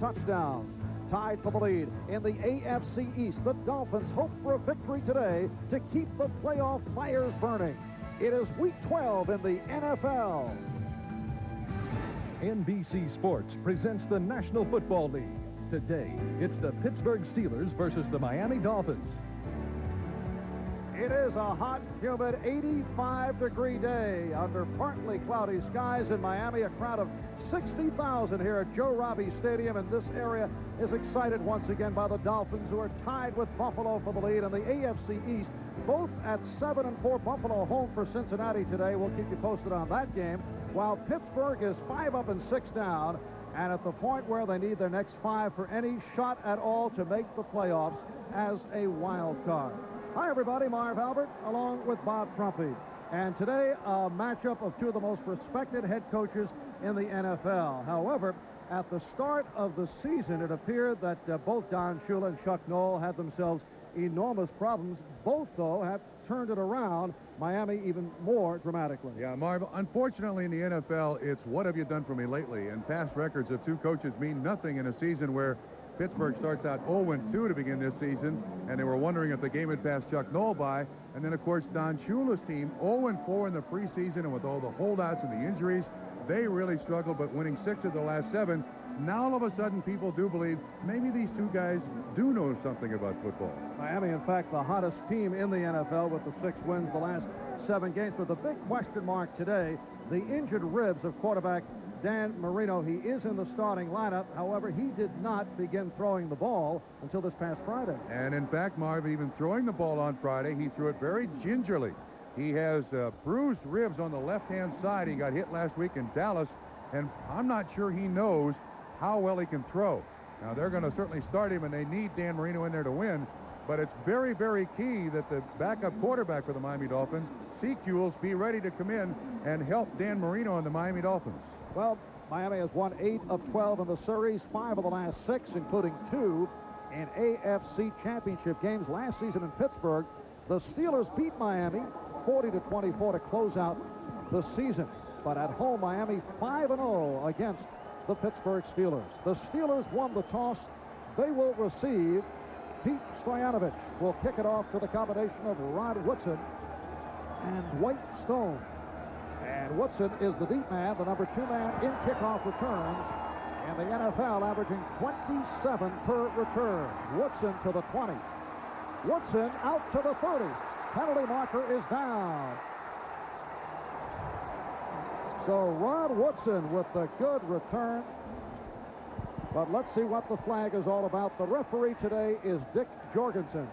touchdowns. Tied for the lead in the AFC East. The Dolphins hope for a victory today to keep the playoff fires burning. It is Week 12 in the NFL. NBC Sports presents the National Football League. Today, it's the Pittsburgh Steelers versus the Miami Dolphins. It is a hot, humid 85-degree day under partly cloudy skies in Miami. A crowd of 60,000 here at Joe Robbie Stadium, and this area is excited once again by the Dolphins, who are tied with Buffalo for the lead in the AFC East, both at 7-4. Buffalo home for Cincinnati today. We'll keep you posted on that game, while Pittsburgh is 5 up and 6 down, and at the point where they need their next 5 for any shot at all to make the playoffs as a wild card. Hi, everybody. Marv Albert, along with Bob Trumpy. And today, a matchup of two of the most respected head coaches in the NFL. However, at the start of the season, it appeared that both Don Shula and Chuck Noll had themselves enormous problems. Both, though, have turned it around, Miami even more dramatically. Yeah, Marv, unfortunately in the NFL, it's what have you done for me lately? And past records of two coaches mean nothing in a season where Pittsburgh starts out 0-2 to begin this season, and they were wondering if the game had passed Chuck Noll by. And then, of course, Don Shula's team, 0-4 in the preseason, and with all the holdouts and the injuries, they really struggled, but winning 6 of the last 7. Now, all of a sudden, people do believe maybe these two guys do know something about football. Miami, in fact, the hottest team in the NFL with the 6 wins the last 7 games. But the big question mark today, the injured ribs of quarterback Dan Marino. He is in the starting lineup. However, he did not begin throwing the ball until this past Friday. And in fact, Marv, even throwing the ball on Friday, he threw it very gingerly. He has bruised ribs on the left-hand side. He got hit last week in Dallas, and I'm not sure he knows how well he can throw. Now, they're going to certainly start him, and they need Dan Marino in there to win. But it's very, very key that the backup quarterback for the Miami Dolphins, Secules, be ready to come in and help Dan Marino and the Miami Dolphins. Well, Miami has won 8 of 12 in the series, 5 of the last 6, including 2 in AFC championship games last season in Pittsburgh. The Steelers beat Miami 40-24 to close out the season. But at home, Miami 5-0 against the Pittsburgh Steelers. The Steelers won the toss. They will receive. Pete Stoyanovich will kick it off to the combination of Rod Woodson and Dwight Stone. And Woodson is the deep man, the number 2 man in kickoff returns in the NFL, averaging 27 per return. Woodson to the 20. Woodson out to the 30. Penalty marker is down. So Rod Woodson with the good return. But let's see what the flag is all about. The referee today is Dick Jorgensen.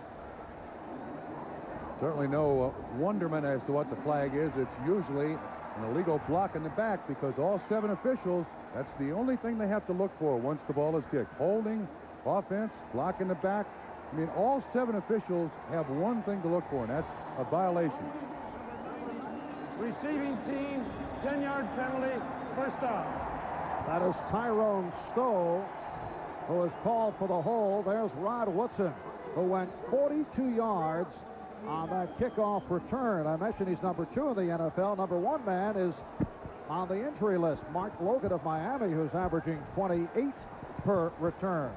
Certainly no wonderment as to what the flag is. It's usually an illegal block in the back, because all 7 officials, that's the only thing they have to look for once the ball is kicked. Holding, offense, block in the back. I mean, all 7 officials have one thing to look for, and that's a violation. Receiving team, 10-yard penalty, first down. That is Tyrone Stowe, who is called for the hold. There's Rod Woodson, who went 42 yards on that kickoff return. I mentioned he's number 2 in the NFL. Number 1 man is on the injury list, Mark Logan of Miami, who's averaging 28 per return.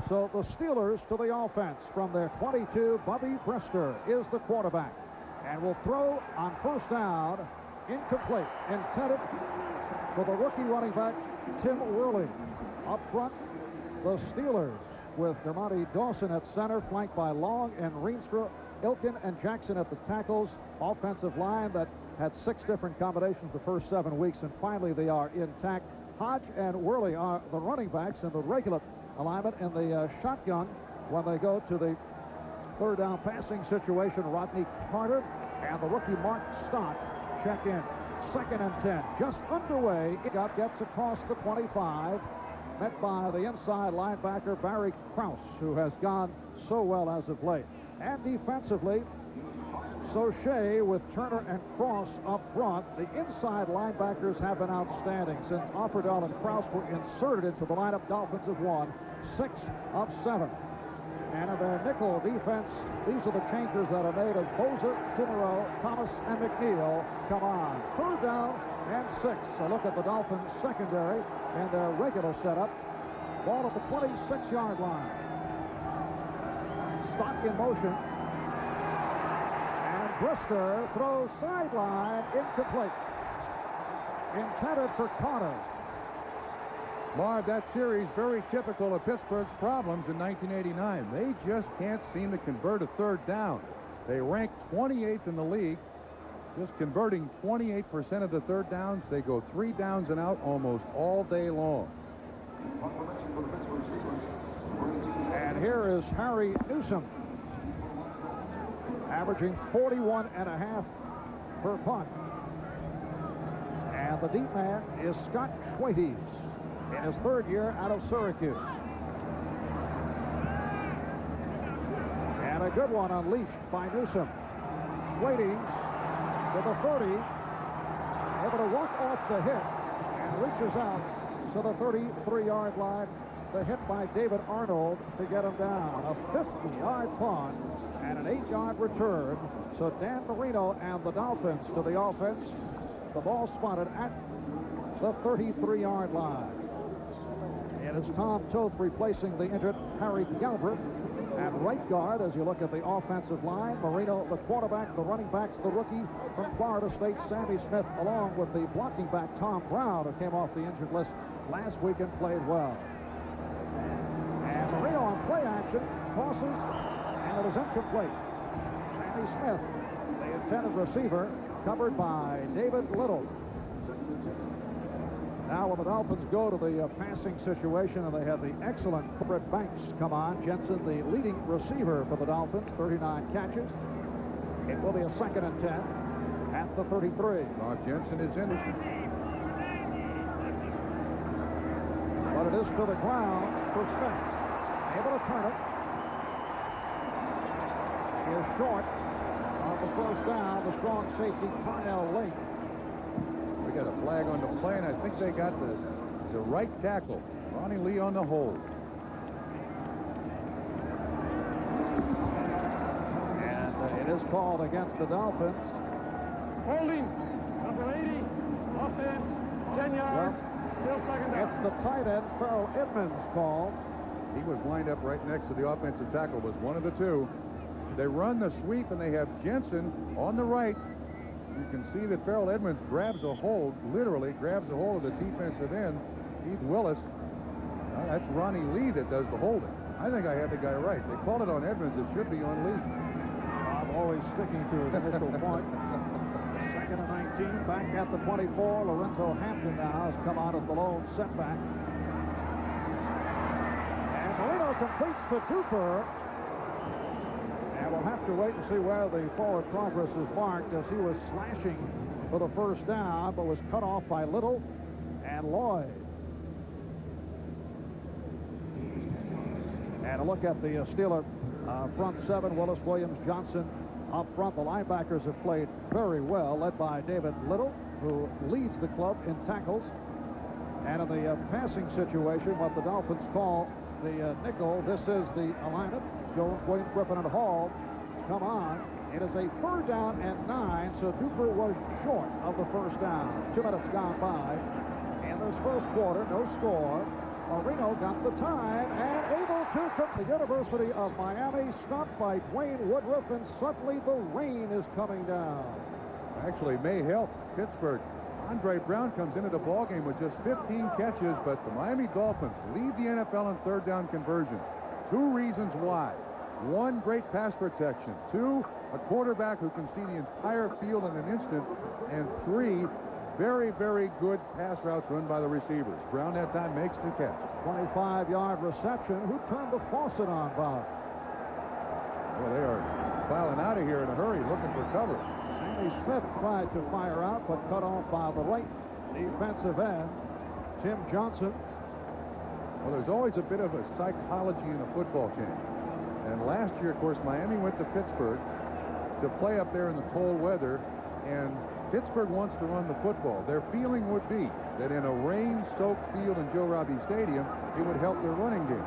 So the Steelers to the offense from their 22. Bubby Brister is the quarterback and will throw on first down. Incomplete. Intended for the rookie running back, Tim Worley. Up front, the Steelers with Dermontti Dawson at center, flanked by Long and Reenstra, Ilkin and Jackson at the tackles. Offensive line that had 6 different combinations the first 7 weeks, and finally they are intact. Hoge and Worley are the running backs in the regular alignment. In the shotgun, when they go to the third down passing situation, Rodney Carter and the rookie Mark Stott check in. 2nd and 10, just underway. Gets across the 25, met by the inside linebacker Barry Krause, who has gone so well as of late. And defensively, Soche with Turner and Cross up front. The inside linebackers have been outstanding since Offerdahl and Krause were inserted into the lineup. Dolphins have won 6 of 7. And in their nickel defense, these are the changes that are made as Bozer, Kumerow, Thomas, and McNeil come on. 3rd down and 6. A look at the Dolphins secondary and their regular setup. Ball at the 26-yard line. Stock in motion. And Brisker throws sideline, incomplete. Intended for Carter. Marv, that series very typical of Pittsburgh's problems in 1989. They just can't seem to convert a third down. They rank 28th in the league, just converting 28% of the third downs. They go 3 downs and out almost all day long. And here is Harry Newsom, averaging 41.5 per punt. And the deep man is Scott Secules in his 3rd year out of Syracuse. And a good one unleashed by Newsom. Secules to the 30, able to walk off the hit and reaches out to the 33-yard line. The hit by David Arnold to get him down. A 50-yard punt and an 8-yard return. So Dan Marino and the Dolphins to the offense. The ball spotted at the 33-yard line. It is Tom Toth replacing the injured Harry Galbraith. At right guard, as you look at the offensive line, Marino, the quarterback, the running backs, the rookie from Florida State, Sammy Smith, along with the blocking back, Tom Brown, who came off the injured list last week and played well. And Marino on play action, tosses, and it is incomplete. Sammy Smith, the intended receiver, covered by David Little. Now when the Dolphins go to the passing situation, and they have the excellent Brett Banks come on. Jensen, the leading receiver for the Dolphins, 39 catches. It will be a 2nd and 10 at the 33. Jensen is innocent. But it is to the ground for Smith. Able to turn it. He is short on the first down. The strong safety, Parnell Lake. We got a flag on the play, and I think they got the right tackle. Ronnie Lee on the hold. And it is called against the Dolphins. Holding, number 80, offense, 10 yards, still 2nd down. It's the tight end, Merril Edmonds, called. He was lined up right next to the offensive tackle, was one of the two. They run the sweep, and they have Jensen on the right. You can see that Merril Edmonds grabs a hold, literally grabs a hold of the defensive end, Heath Willis. That's Ronnie Lee that does the holding. I think I had the guy right. They called it on Edmonds. It should be on Lee. I'm always sticking to his initial point. 2nd and 19, back at the 24. Lorenzo Hampton now has come out as the lone setback. And Marino completes to Cooper. And we'll have to wait and see where the forward progress is marked, as he was slashing for the first down, but was cut off by Little and Lloyd. And a look at the Steeler front 7, Willis, Williams, Johnson up front. The linebackers have played very well, led by David Little, who leads the club in tackles. And in the passing situation, what the Dolphins call the nickel, this is the alignment. Jones, Williams, Griffin, and Hall come on. It is a 3rd down and 9, so Duper was short of the first down. 2 minutes gone by. In this first quarter, no score. Marino got the time and able to cook. The University of Miami stopped by Dwayne Woodruff, and suddenly the rain is coming down. Actually, may help Pittsburgh. Andre Brown comes into the ballgame with just 15 catches, but the Miami Dolphins lead the NFL in 3rd down conversions. 2 reasons why. 1, great pass protection. 2, a quarterback who can see the entire field in an instant. And 3, very, very good pass routes run by the receivers. Brown that time makes 2 catches. 25-yard reception. Who turned the faucet on, Bob? Well, they are filing out of here in a hurry, looking for cover. Sammy Smith tried to fire out, but cut off by the right defensive end, Tim Johnson. Well, there's always a bit of a psychology in a football game. And last year, of course, Miami went to Pittsburgh to play up there in the cold weather, and Pittsburgh wants to run the football. Their feeling would be that in a rain-soaked field in Joe Robbie Stadium, it would help their running game.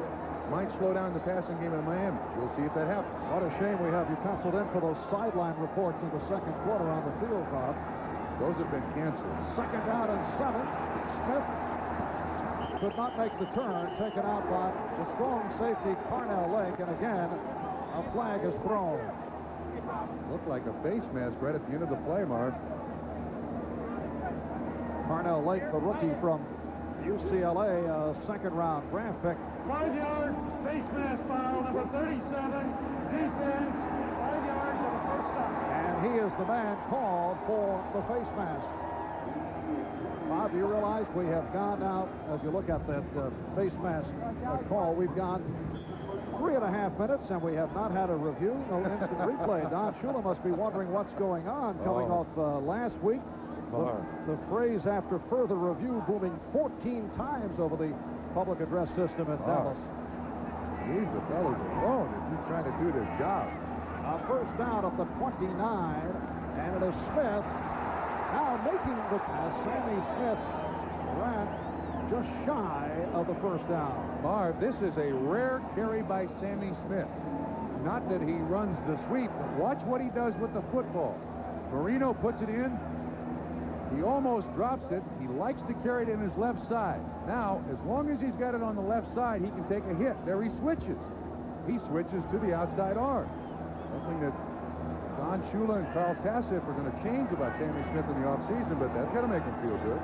Might slow down the passing game in Miami. We'll see if that happens. What a shame we have you penciled in for those sideline reports in the 2nd quarter on the field, Bob. Those have been canceled. 2nd down and 7. Smith could not make the turn, taken out by the strong safety Carnell Lake, and again, a flag is thrown. Looked like a face mask right at the end of the play, Mark. Carnell Lake, the rookie from UCLA, a second-round draft pick. 5-yard face mask foul, number 37, defense, 5 yards and a first down. And he is the man called for the face mask. Bob, do you realize we have gone now, as you look at that face mask call, we've gone 3.5 minutes, and we have not had a review, no instant replay. Don Shula must be wondering what's going on, coming off last week. The phrase "after further review" booming 14 times over the public address system in Dallas. Leave the fellas alone. They're just trying to do their job. First down at the 29, and it is Smith now making the pass. Sammy Smith ran just shy of the first down. Marv, this is a rare carry by Sammy Smith. Not that he runs the sweep, but watch what he does with the football. Marino puts it in. He almost drops it. He likes to carry it in his left side. Now, as long as he's got it on the left side, he can take a hit. There he switches. He switches to the outside arm. Something that Don Shula and Carl Tassif are going to change about Sammy Smith in the offseason, but that's got to make him feel good.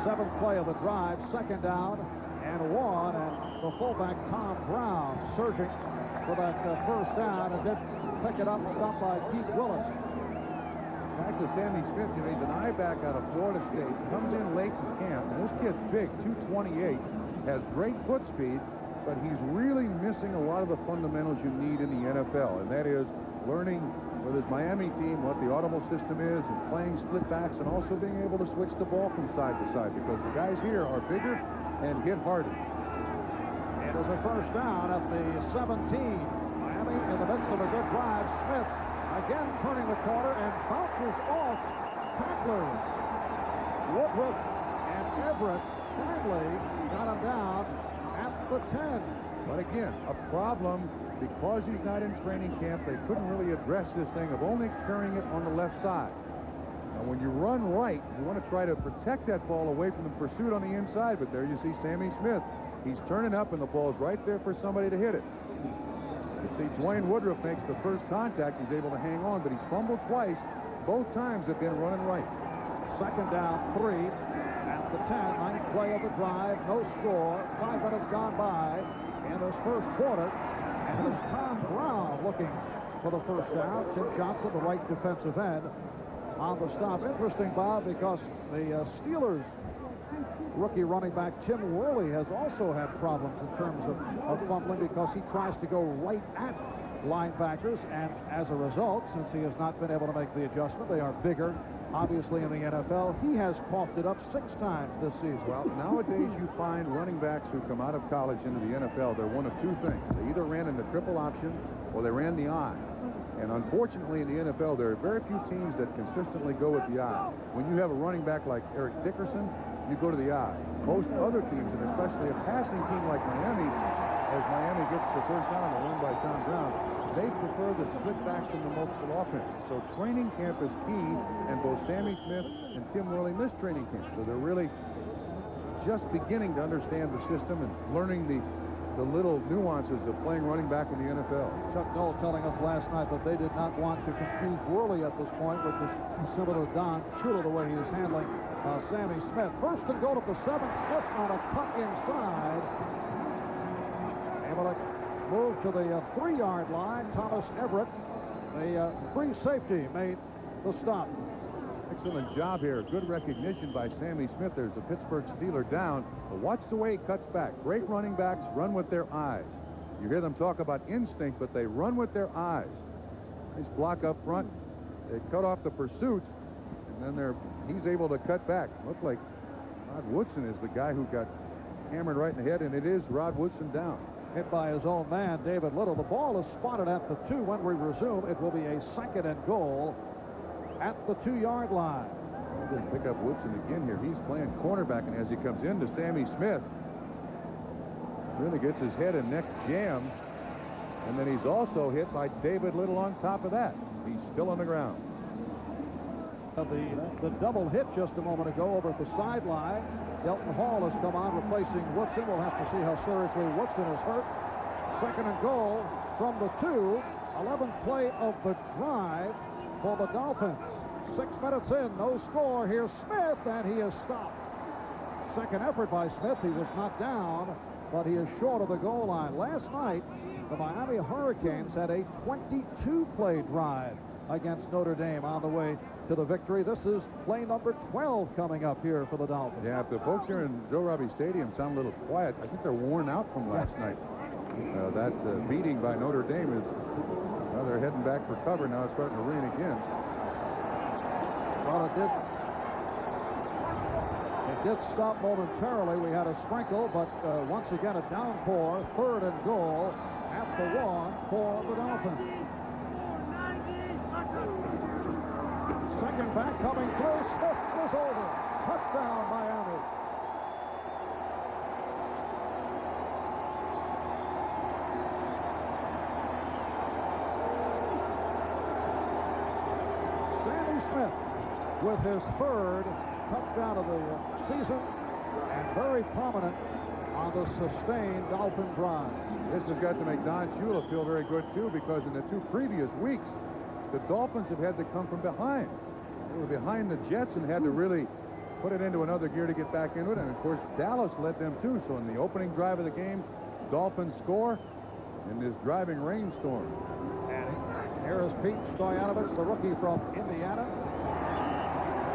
Seventh play of the drive, second down and 1, and the fullback Tom Brown surging for that first down, and did pick it up and stopped by Keith Willis. Back to Sammy Smith, he's an I-back out of Florida State. Comes in late in camp, and this kid's big, 228, has great foot speed, but he's really missing a lot of the fundamentals you need in the NFL, and that is learning with his Miami team what the audible system is, and playing split backs, and also being able to switch the ball from side to side, because the guys here are bigger and hit harder. It is a first down at the 17. Miami in the midst of a good drive. Smith again turning the corner and bounces off tacklers. Woodruff and Everett finally got him down at the 10. But again, a problem because he's not in training camp. They couldn't really address this thing of only carrying it on the left side. And when you run right, you want to try to protect that ball away from the pursuit on the inside. But there you see Sammy Smith. He's turning up, and the ball's right there for somebody to hit it. You see Dwayne Woodruff makes the first contact. He's able to hang on, but he's fumbled twice. Both times have been running right. Second down, 3 at the 10. Ninth play of the drive. No score. 5 minutes gone by in this first quarter. And it's Tom Brown looking for the first down. Tim Johnson, the right defensive end, on the stop. Interesting, Bob, because the Steelers rookie running back Tim Worley has also had problems in terms of fumbling, because he tries to go right at linebackers, and as a result, since he has not been able to make the adjustment, they are bigger, obviously, in the NFL. He has coughed it up 6 times this season. Well, nowadays you find running backs who come out of college into the NFL, they're one of 2 things. They either ran in the triple option or they ran the I. And unfortunately in the NFL, there are very few teams that consistently go with the I. When you have a running back like Eric Dickerson, you go to the I. Most other teams, and especially a passing team like Miami, as Miami gets the first down and run by Tom Brown, they prefer the split backs and the multiple offenses. So training camp is key, and both Sammy Smith and Tim Worley missed training camp. So they're really just beginning to understand the system and learning the little nuances of playing running back in the NFL. Chuck Noll telling us last night that they did not want to confuse Worley at this point, which is similar to Don Shula, the way he is handling Sammy Smith. First and goal at the 7. Smith on a cut inside. Able to move to the 3-yard line. Thomas Everett, the free safety, made the stop. Excellent job here. Good recognition by Sammy Smith. There's a Pittsburgh Steeler down. But watch the way he cuts back. Great running backs run with their eyes. You hear them talk about instinct, but they run with their eyes. Nice block up front. They cut off the pursuit, and then he's able to cut back. Looked like Rod Woodson is the guy who got hammered right in the head, and it is Rod Woodson down. Hit by his own man, David Little. The ball is spotted at the 2. When we resume, it will be a 2nd and goal at the 2-yard line. They're going to pick up Woodson again here. He's playing cornerback, and as he comes into Sammy Smith, really gets his head and neck jammed, and then he's also hit by David Little on top of that. He's still on the ground. The double hit just a moment ago over at the sideline. Delton Hall has come on, replacing Woodson. We'll have to see how seriously Woodson is hurt. Second and goal from the 2. 11th play of the drive for the Dolphins. 6 minutes in, no score. Here's Smith, and he is stopped. Second effort by Smith. He was not down, but he is short of the goal line. Last night, the Miami Hurricanes had a 22-play drive against Notre Dame on the way to the victory. This is play number 12 coming up here for the Dolphins. Yeah, if the folks here in Joe Robbie Stadium sound a little quiet, I think they're worn out from last night. That beating by Notre Dame is, well, they're heading back for cover now. It's starting to rain again. Well, it did stop momentarily. We had a sprinkle, but once again a downpour. Third and goal at the 1 for the Dolphins. Second back coming through. Smith is over. Touchdown, Miami. Sandy Smith with his third touchdown of the season, and very prominent on the sustained Dolphin drive. This has got to make Don Shula feel very good, too, because in the 2 previous weeks, the Dolphins have had to come from behind. They were behind the Jets and had to really put it into another gear to get back into it. And, of course, Dallas led them, too. So in the opening drive of the game, Dolphins score in this driving rainstorm. And here is Pete Stoyanovich, the rookie from Indiana.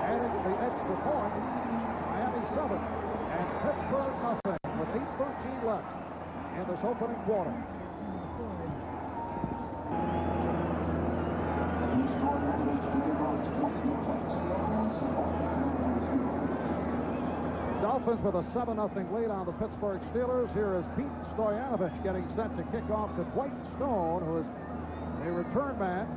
Adding the extra point, Miami 7 and Pittsburgh nothing with 8:13 left in this opening quarter. Dolphins with a 7-0 lead on the Pittsburgh Steelers. Here is Pete Stoyanovich getting set to kick off to Dwight Stone, who is a return man,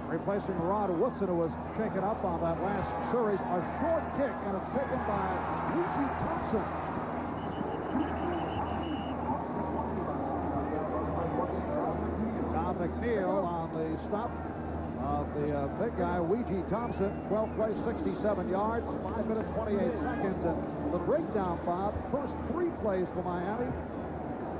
replacing Rod Woodson, who was shaken up on that last series. A short kick, and it's taken by Luigi Thompson. Don McNeil on the stop of the big guy, Ouija Thompson. 12 plays, 67 yards, 5 minutes, 28 seconds. And the breakdown, Bob, first 3 plays for Miami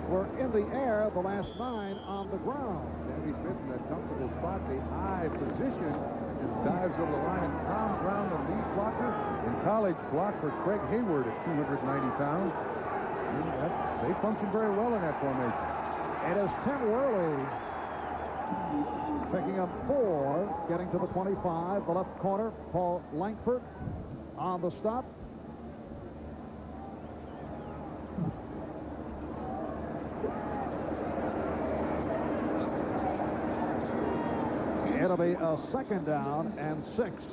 were in the air, the last 9 on the ground. Sandy Smith in that comfortable spot, the high position, just dives over the line. And Tom Brown, the lead blocker, in college blocked for Craig Hayward at 290 pounds. They function very well in that formation. It is Tim Worley picking up 4, getting to the 25. The left corner, Paul Langford on the stop. It'll be a second down and 6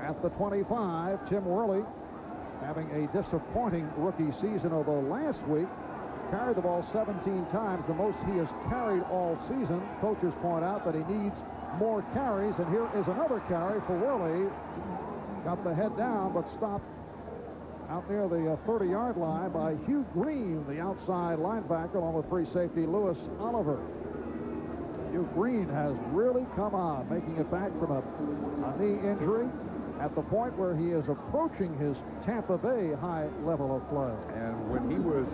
at the 25. Tim Worley having a disappointing rookie season, although last week carried the ball 17 times, the most he has carried all season. Coaches point out that he needs more carries, and here is another carry for Worley. Got the head down, but stopped out near the 30-yard line by Hugh Green, the outside linebacker, along with free safety Lewis Oliver. Hugh Green has really come on, making it back from a knee injury at the point where he is approaching his Tampa Bay high level of play. And when he was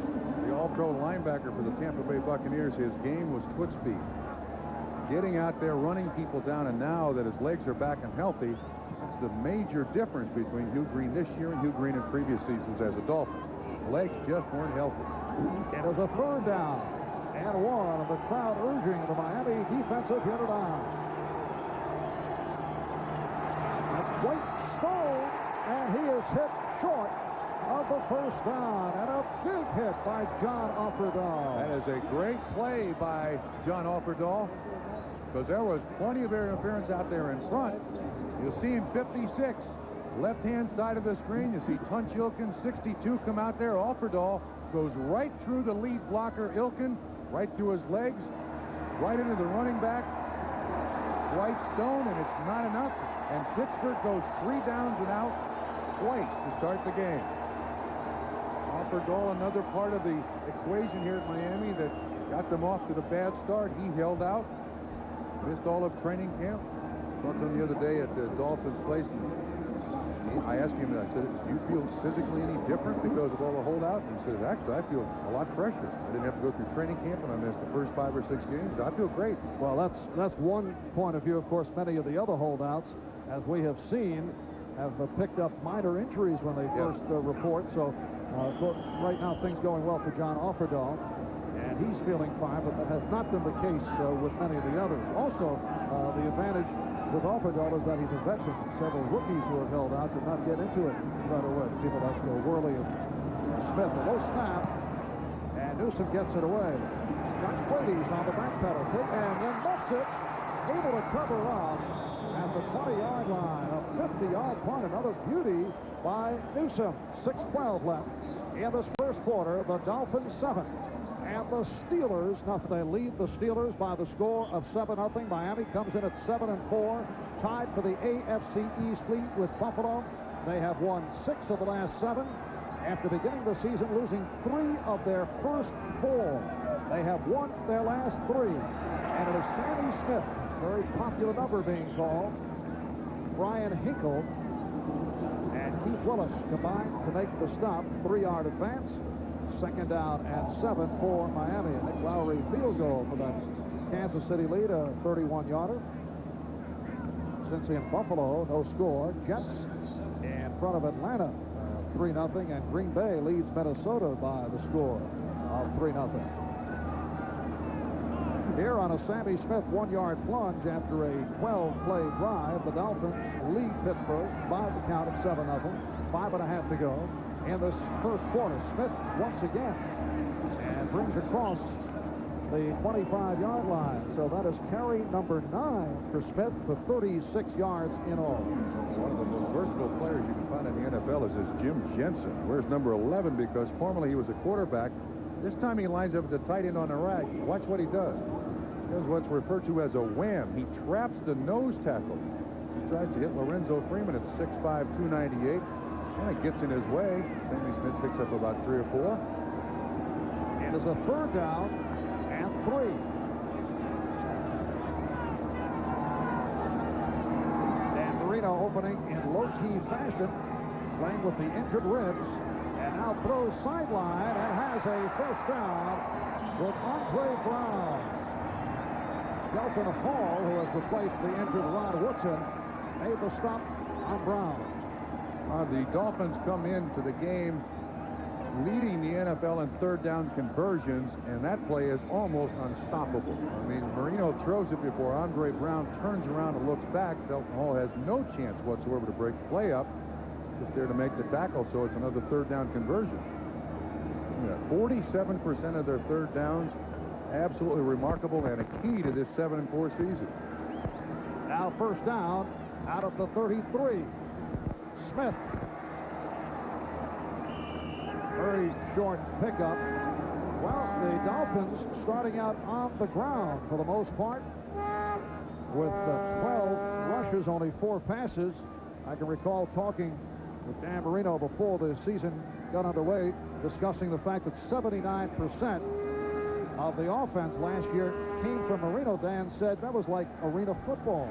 the all-pro linebacker for the Tampa Bay Buccaneers, his game was foot speed. Getting out there, running people down, and now that his legs are back and healthy, that's the major difference between Hugh Green this year and Hugh Green in previous seasons as a Dolphin. Legs just weren't healthy. It is a third down and 1, and the crowd urging the Miami defensive unit on. That's Dwight Stone, and he is hit short of the first down, and a big hit by John Offerdahl. That is a great play by John Offerdahl, because there was plenty of interference out there in front. You'll see him 56, left-hand side of the screen. You see Tunch Ilkin, 62, come out there. Offerdahl goes right through the lead blocker, Ilkin, right through his legs, right into the running back, Dwight Stone, and it's not enough. And Pittsburgh goes 3 downs and out twice to start the game. Offerdahl, another part of the equation here at Miami that got them off to the bad start. He held out, missed all of training camp. Talked to him the other day at the Dolphins place, and I asked him, I said, do you feel physically any different because of all the holdout? And he said, actually, I feel a lot fresher. I didn't have to go through training camp and I missed the first 5 or 6 games. I feel great. Well, that's one point of view. Of course, many of the other holdouts, as we have seen, have picked up minor injuries when they first report. So right now things going well for John Offerdahl, and he's feeling fine, but that has not been the case with many of the others. Also, the advantage with Offerdahl is that he's a veteran. Several rookies who have held out did not get into it right away. People like Worley and Smith. A low snap, and Newsom gets it away. Scott Secules on the back pedal, and then that's it. Able to cover up at the 20-yard line. A 50-yard punt, another beauty by Newsom. 6:12 left in this first quarter. The Dolphins 7. And the Steelers, nothing. They lead the Steelers by the score of 7-0. Miami comes in at 7-4, tied for the AFC East lead with Buffalo. They have won 6 of the last 7 after beginning the season, losing 3 of their first 4. They have won their last 3, and it is Sammy Smith, very popular number being called, Brian Hinkle, and Keith Willis combined to make the stop. 3-yard advance. Second down at 7 for Miami. Nick Lowry field goal for the Kansas City lead, a 31-yarder. Since in Buffalo, no score. Jets in front of Atlanta, 3-0, and Green Bay leads Minnesota by the score of 3-0. Here on a Sammy Smith 1-yard plunge after a 12-play drive, the Dolphins lead Pittsburgh by the count of 7-0. 5.5 to go in this first quarter. Smith once again and brings across the 25-yard line. So that is carry number 9 for Smith for 36 yards in all. One of the most versatile players you can find in the NFL is this Jim Jensen. Wears number 11 because formerly he was a quarterback. This time he lines up as a tight end on the right. Watch what he does. He does what's referred to as a wham. He traps the nose tackle. He tries to hit Lorenzo Freeman at 6'5", 298. And it gets in his way. Sammy Smith picks up about 3 or 4. It is a 3rd down and 3. Dan Marino opening in low-key fashion, playing with the injured ribs, and now throws sideline and has a first down with Andre Brown. Delton Hall, who has replaced the injured Rod Woodson, made the stop on Brown. The Dolphins come into the game leading the NFL in 3rd down conversions, and that play is almost unstoppable. I mean, Marino throws it before Andre Brown turns around and looks back. Delton Hall has no chance whatsoever to break the play up. Just there to make the tackle, so it's another 3rd down conversion. 47% of their 3rd downs. Absolutely remarkable and a key to this 7-4 season. Now first down out of the 33. Smith. Very short pickup. Well, the Dolphins starting out on the ground for the most part with 12 rushes, only 4 passes. I can recall talking with Dan Marino before the season got underway, discussing the fact that 79% of the offense last year came from Marino. Dan said that was like arena football.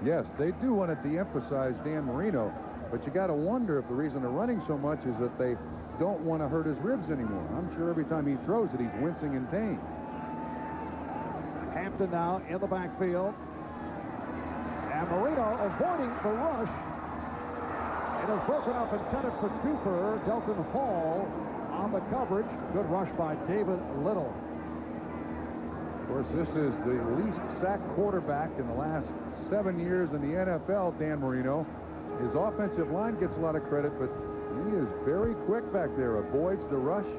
Yes, they do want to de-emphasize Dan Marino, but you got to wonder if the reason they're running so much is that they don't want to hurt his ribs anymore. I'm sure every time he throws it, he's wincing in pain. Hampton now in the backfield, and Marino avoiding the rush. It is broken up, intended for Cooper. Delton Hall on the coverage. Good rush by David Little. Of course, this is the least sacked quarterback in the last 7 years in the NFL, Dan Marino. His offensive line gets a lot of credit, but he is very quick back there. Avoids the rush,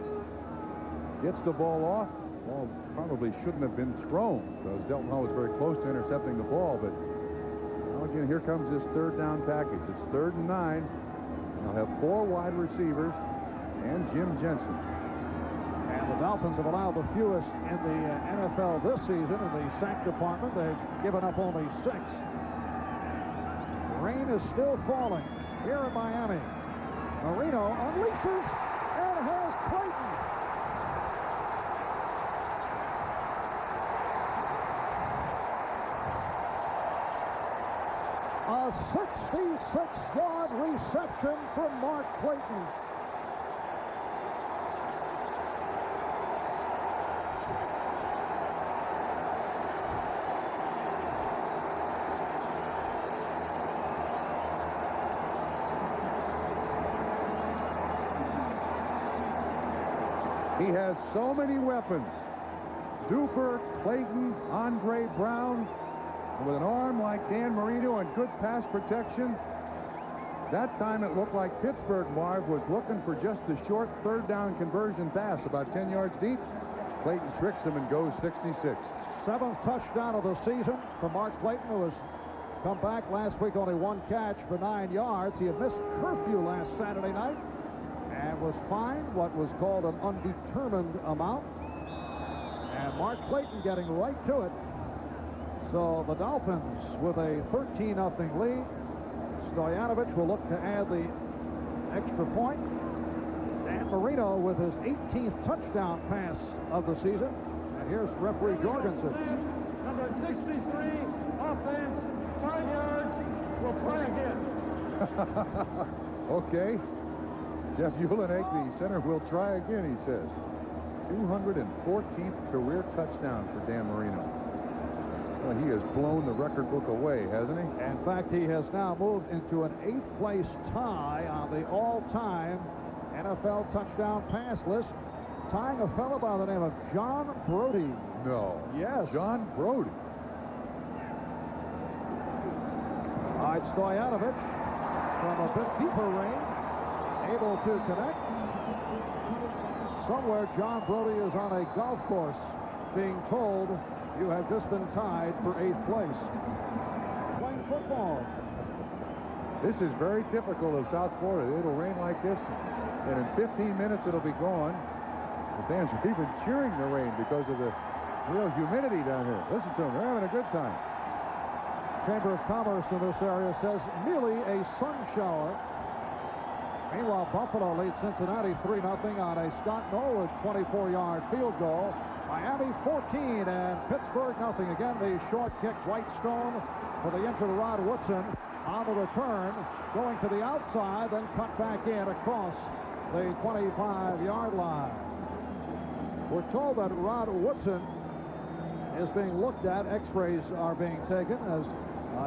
gets the ball off. Ball probably shouldn't have been thrown because Delton Hall was very close to intercepting the ball, but now again, here comes this 3rd down package. It's 3rd and 9. They'll have 4 wide receivers and Jim Jensen. And the Dolphins have allowed the fewest in the NFL this season in the sack department. They've given up only 6. Rain is still falling here in Miami. Marino unleashes and has Clayton. A a 66-yard reception from Mark Clayton. He has so many weapons. Duper, Clayton, Andre Brown, with an arm like Dan Marino and good pass protection. That time it looked like Pittsburgh, Marv, was looking for just the short third down conversion pass about 10 yards deep. Clayton tricks him and goes 66. 7th touchdown of the season for Mark Clayton, who has come back last week, only 1 catch for 9 yards. He had missed curfew last Saturday night and was fined what was called an undetermined amount. And Mark Clayton getting right to it. So the Dolphins with a 13-0 lead. Stoyanovich will look to add the extra point. Dan Marino with his 18th touchdown pass of the season. And here's referee Jorgensen. Number 63, offense, 5 yards. We'll try again. Okay. Jeff Uhlenegg, the center, will try again, he says. 214th career touchdown for Dan Marino. Well, he has blown the record book away, hasn't he? In fact, he has now moved into an 8th place tie on the all-time NFL touchdown pass list, tying a fellow by the name of John Brody. No. Yes. John Brody. All right, Stoyanovich from a bit deeper range, able to connect. Somewhere John Brody is on a golf course being told you have just been tied for 8th place. Playing football. This is very typical of South Florida. It'll rain like this, and in 15 minutes it'll be gone. The fans are even cheering the rain because of the real humidity down here. Listen to them. They're having a good time. Chamber of Commerce in this area says merely a sun shower. Meanwhile, Buffalo leads Cincinnati 3-0 on a Scott Norwood 24-yard field goal. Miami 14 and Pittsburgh nothing. Again, the short kick, right stone for the injured Rod Woodson on the return, going to the outside, then cut back in across the 25-yard line. We're told that Rod Woodson is being looked at. X-rays are being taken as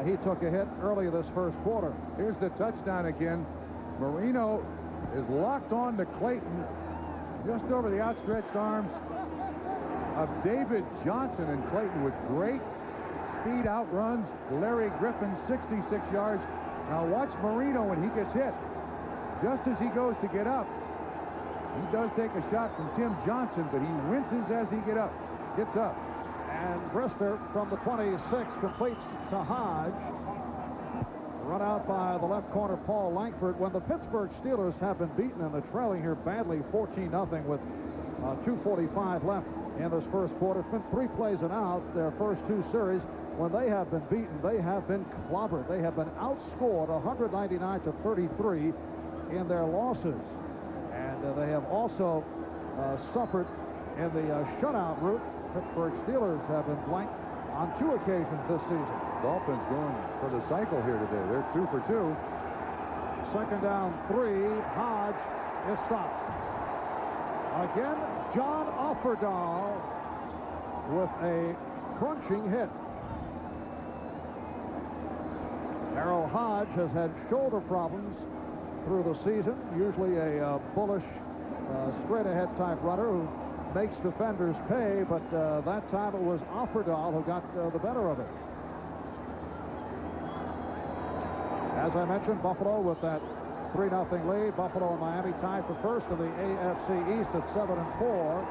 he took a hit early this first quarter. Here's the touchdown again. Marino is locked on to Clayton just over the outstretched arms of David Johnson, and Clayton with great speed outruns Larry Griffin 66 yards. Now watch Marino when he gets hit. Just as he goes to get up, he does take a shot from Tim Johnson, but he winces as he gets up. And Brister from the 26 completes to Hoge. Run out by the left corner, Paul Langford. When the Pittsburgh Steelers have been beaten and they're trailing here badly 14-0 with 2:45 left in this first quarter. It's been 3 plays and out their first 2 series. When they have been beaten, they have been clobbered. They have been outscored 199-33 in their losses. And they have also suffered in the shutout route. Pittsburgh Steelers have been blanked on 2 occasions this season. Dolphins going for the cycle here today. They're 2 for 2. Second down 3. Hoge is stopped. Again, John Offerdahl with a crunching hit. Merril Hoge has had shoulder problems through the season. Usually a bullish, straight-ahead type runner who makes defenders pay, but that time it was Offerdahl who got the better of it. As I mentioned, Buffalo with that 3-0 lead. Buffalo and Miami tied for first in the AFC East at 7-4.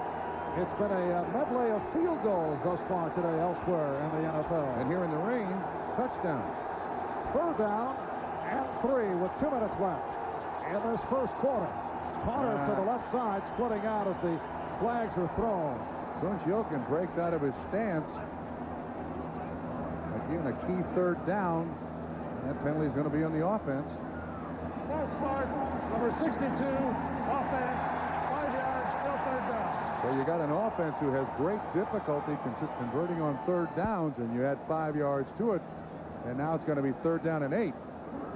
It's been a medley of field goals thus far today elsewhere in the NFL. And here in the rain, touchdowns. 3rd down and 3 with 2 minutes left in this first quarter. Carter to the left side, splitting out as the flags are thrown. Sonchilkin breaks out of his stance. Again, a key 3rd down. And that penalty is going to be on the offense. False start, number 62, offense, 5 yards, still 3rd down. So you got an offense who has great difficulty converting on 3rd downs, and you add 5 yards to it. And now it's going to be 3rd down and 8.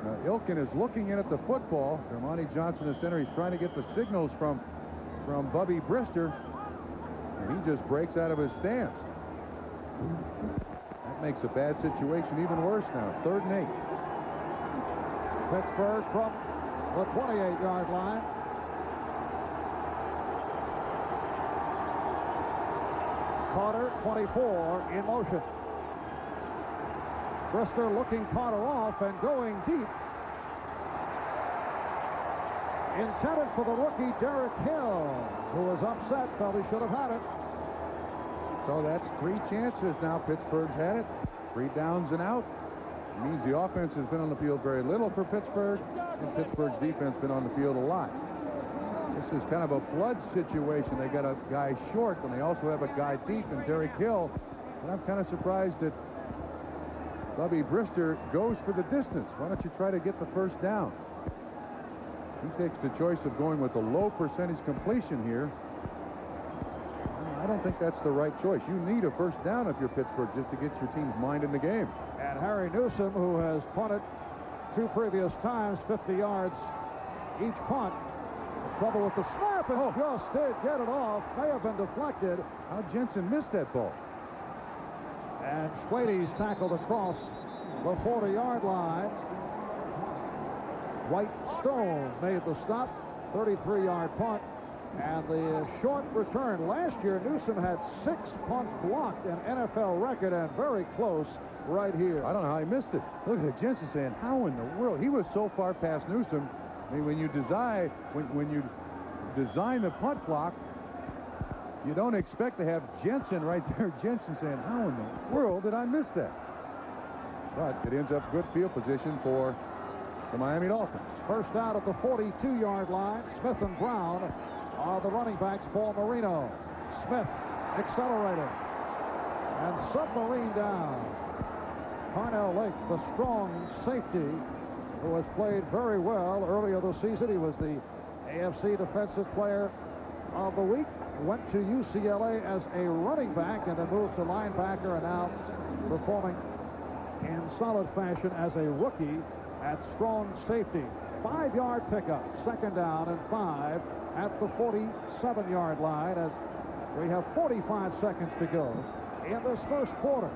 Now, Ilkin is looking in at the football. Dermontti Johnson, the center, he's trying to get the signals from Bubby Brister. And he just breaks out of his stance. That makes a bad situation even worse now. 3rd and 8. Pittsburgh from the 28-yard line. Carter, 24, in motion. Brister looking Carter off and going deep. Intended for the rookie Derek Hill, who was upset, felt he should have had it. So that's 3 chances now. Pittsburgh's had it. 3 downs and out. It means the offense has been on the field very little for Pittsburgh, and Pittsburgh's defense been on the field a lot. This is kind of a flood situation. They got a guy short, and they also have a guy deep in Derek Hill. And I'm kind of surprised that Bubby Brister goes for the distance. Why don't you try to get the 1st down? He takes the choice of going with a low percentage completion here. I don't think that's the right choice. You need a 1st down if you're Pittsburgh just to get your team's mind in the game. And Harry Newsom, who has punted 2 previous times, 50 yards each punt. Trouble with the snap, and just did get it off. May have been deflected. How Jensen missed that ball. And Schwade's tackled across the 40-yard line. White Stone made the stop. 33-yard punt. And the short return. Last year, Newsom had 6 punts blocked, an NFL record, and very close right here. I don't know how he missed it. Look at Jensen saying, how in the world? He was so far past Newsom. I mean, when you design the punt block, you don't expect to have Jensen right there. Jensen saying, how in the world did I miss that? But it ends up good field position for the Miami Dolphins. First out at the 42-yard line. Smith and Brown are the running backs for Marino. Smith accelerated and submarine down. Carnell Lake, the strong safety, who has played very well earlier this season. He was the AFC Defensive Player of the Week. Went to UCLA as a running back and then moved to linebacker, and now performing in solid fashion as a rookie at strong safety. 5-yard pickup, 2nd down and 5 at the 47-yard line as we have 45 seconds to go in this 1st quarter.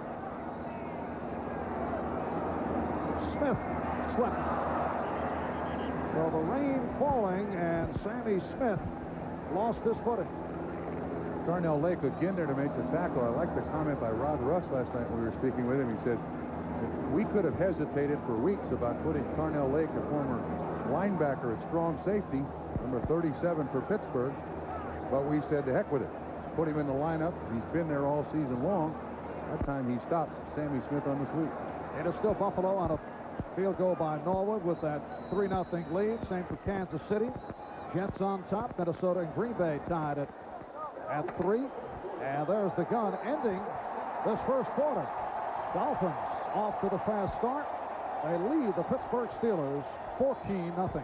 Smith slipped. So the rain falling, and Sammy Smith lost his footing. Carnell Lake again there to make the tackle. I like the comment by Rod Russ last night when we were speaking with him. He said, we could have hesitated for weeks about putting Carnell Lake, a former linebacker, at strong safety, number 37 for Pittsburgh, but we said to heck with it. Put him in the lineup. He's been there all season long. That time he stops Sammy Smith on the sweep. It is still Buffalo on a field goal by Norwood with that 3-0 lead. Same for Kansas City. Jets on top. Minnesota and Green Bay tied it at 3. And there's the gun ending this 1st quarter. Dolphins off to the fast start. They lead the Pittsburgh Steelers 14-0.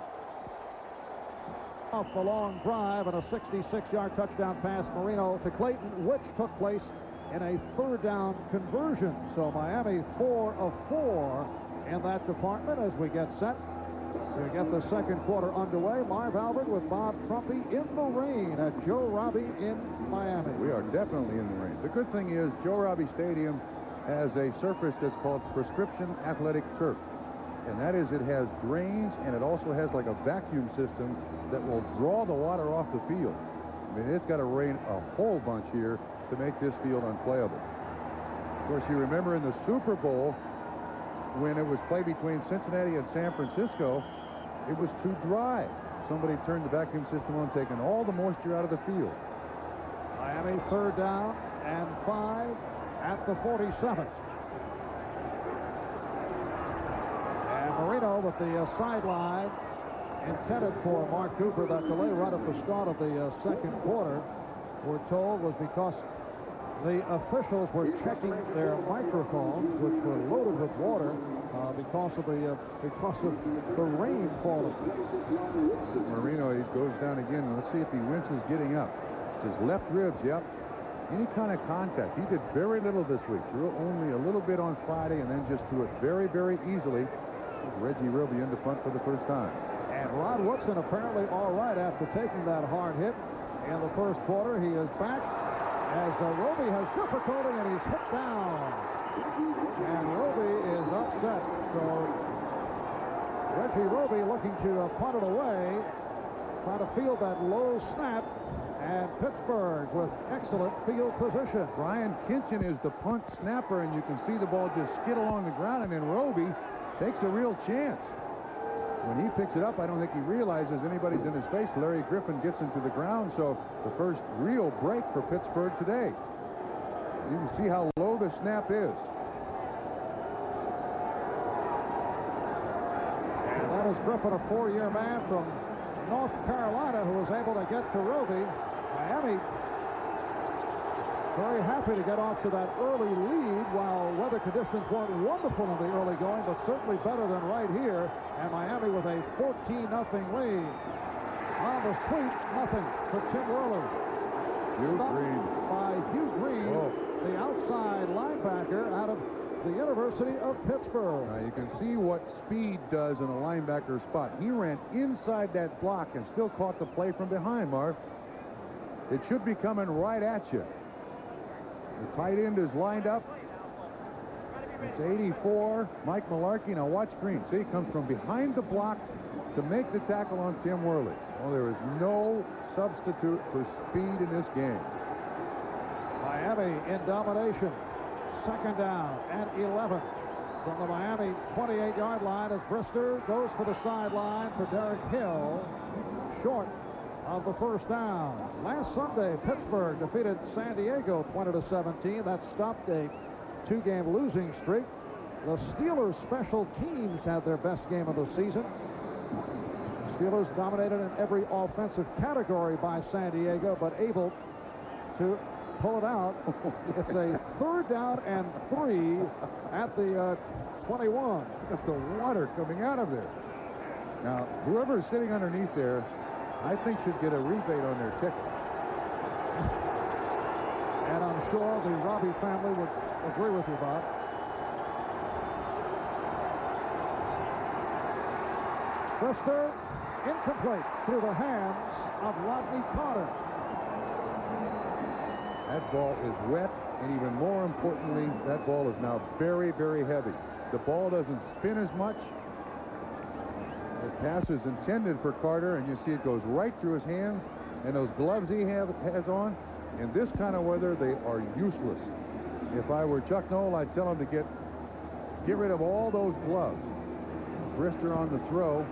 Off the long drive and a 66-yard touchdown pass, Marino to Clayton, which took place in a 3rd down conversion. So Miami 4 of 4 in that department as we get set to get the 2nd quarter underway. Marv Albert with Bob Trumpy in the rain at Joe Robbie in Miami. We are definitely in the rain. The good thing is Joe Robbie Stadium has a surface that's called prescription athletic turf. And that is, it has drains, and it also has like a vacuum system that will draw the water off the field. I mean, it's got to rain a whole bunch here to make this field unplayable. Of course, you remember in the Super Bowl, when it was played between Cincinnati and San Francisco, it was too dry. Somebody turned the vacuum system on, taking all the moisture out of the field. Miami 3rd down and 5 at the 47. And Marino with the sideline intended for Mark Cooper. That delay right at the start of the 2nd quarter, we're told, was because the officials were checking their microphones, which were loaded with water because of the rain falling. Marino, he goes down again. Let's see if he winces getting up. It's his left ribs, yep. any kind of contact. He did very little this week. Only a little bit on Friday, and then just threw it very, very easily. Reggie Roby into punt for the first time. And Rod Woodson apparently all right after taking that hard hit in the first quarter. He is back as Roby has difficulty, and he's hit down. And Roby is upset. So Reggie Roby looking to punt it away, trying to field that low snap. And Pittsburgh with excellent field position. Brian Kinchin is the punt snapper, and you can see the ball just skid along the ground, and then Roby takes a real chance. When he picks it up, I don't think he realizes anybody's in his face. Larry Griffin gets into the ground, so the first real break for Pittsburgh today. You can see how low the snap is. And that is Griffin, a four-year man from North Carolina, who was able to get to Roby. Miami very happy to get off to that early lead while weather conditions weren't wonderful in the early going, but certainly better than right here. And Miami with a 14-0 lead. On the sweep, nothing for Tim Worley. Stopped by Hugh Green, the outside linebacker out of the University of Pittsburgh. Now you can see what speed does in a linebacker spot. He ran inside that block and still caught the play from behind, Marv. It should be coming right at you. The tight end is lined up. It's 84, Mike Mularkey. Now watch Green. See, he comes from behind the block to make the tackle on Tim Worley. Well, there is no substitute for speed in this game. Miami in domination. Second down and 11 from the Miami 28-yard line as Brister goes for the sideline for Derek Hill, short of the first down. Last Sunday, Pittsburgh defeated San Diego 20-17. That stopped a two-game losing streak. The Steelers special teams had their best game of the season. Steelers dominated in every offensive category by San Diego, but able to pull it out. It's a third down and 3 at the 21. Look at the water coming out of there. Now, whoever is sitting underneath there, I think should get a rebate on their ticket. And I'm sure the Robbie family would agree with you, Bob. Brister incomplete through the hands of Rodney Carter. That ball is wet, and even more importantly, that ball is now very, very heavy. The ball doesn't spin as much. The pass is intended for Carter, and you see it goes right through his hands, and those gloves he has on, in this kind of weather, they are useless. If I were Chuck Noll, I'd tell him to get rid of all those gloves. Brister on the throw,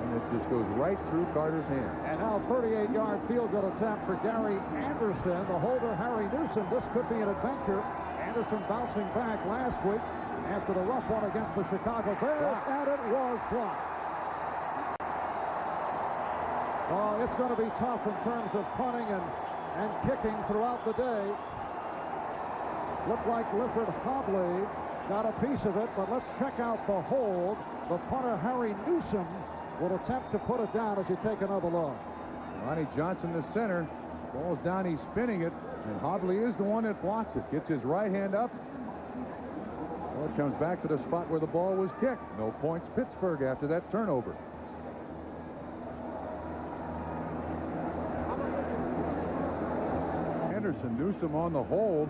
and it just goes right through Carter's hands. And now 38-yard field goal attempt for Gary Anderson. The holder, Harry Newsom. This could be an adventure. Anderson bouncing back last week after the rough one against the Chicago Bears, and it was blocked. Oh, it's going to be tough in terms of punting and kicking throughout the day. Looked like Lifford Hobley got a piece of it, but let's check out the hold. The punter, Harry Newsom, will attempt to put it down as you take another look. Ronnie Johnson, the center, ball's down, he's spinning it, and Hobley is the one that blocks it. Gets his right hand up. Well, it comes back to the spot where the ball was kicked. No points, Pittsburgh, after that turnover. Anderson, Newsom on the hold.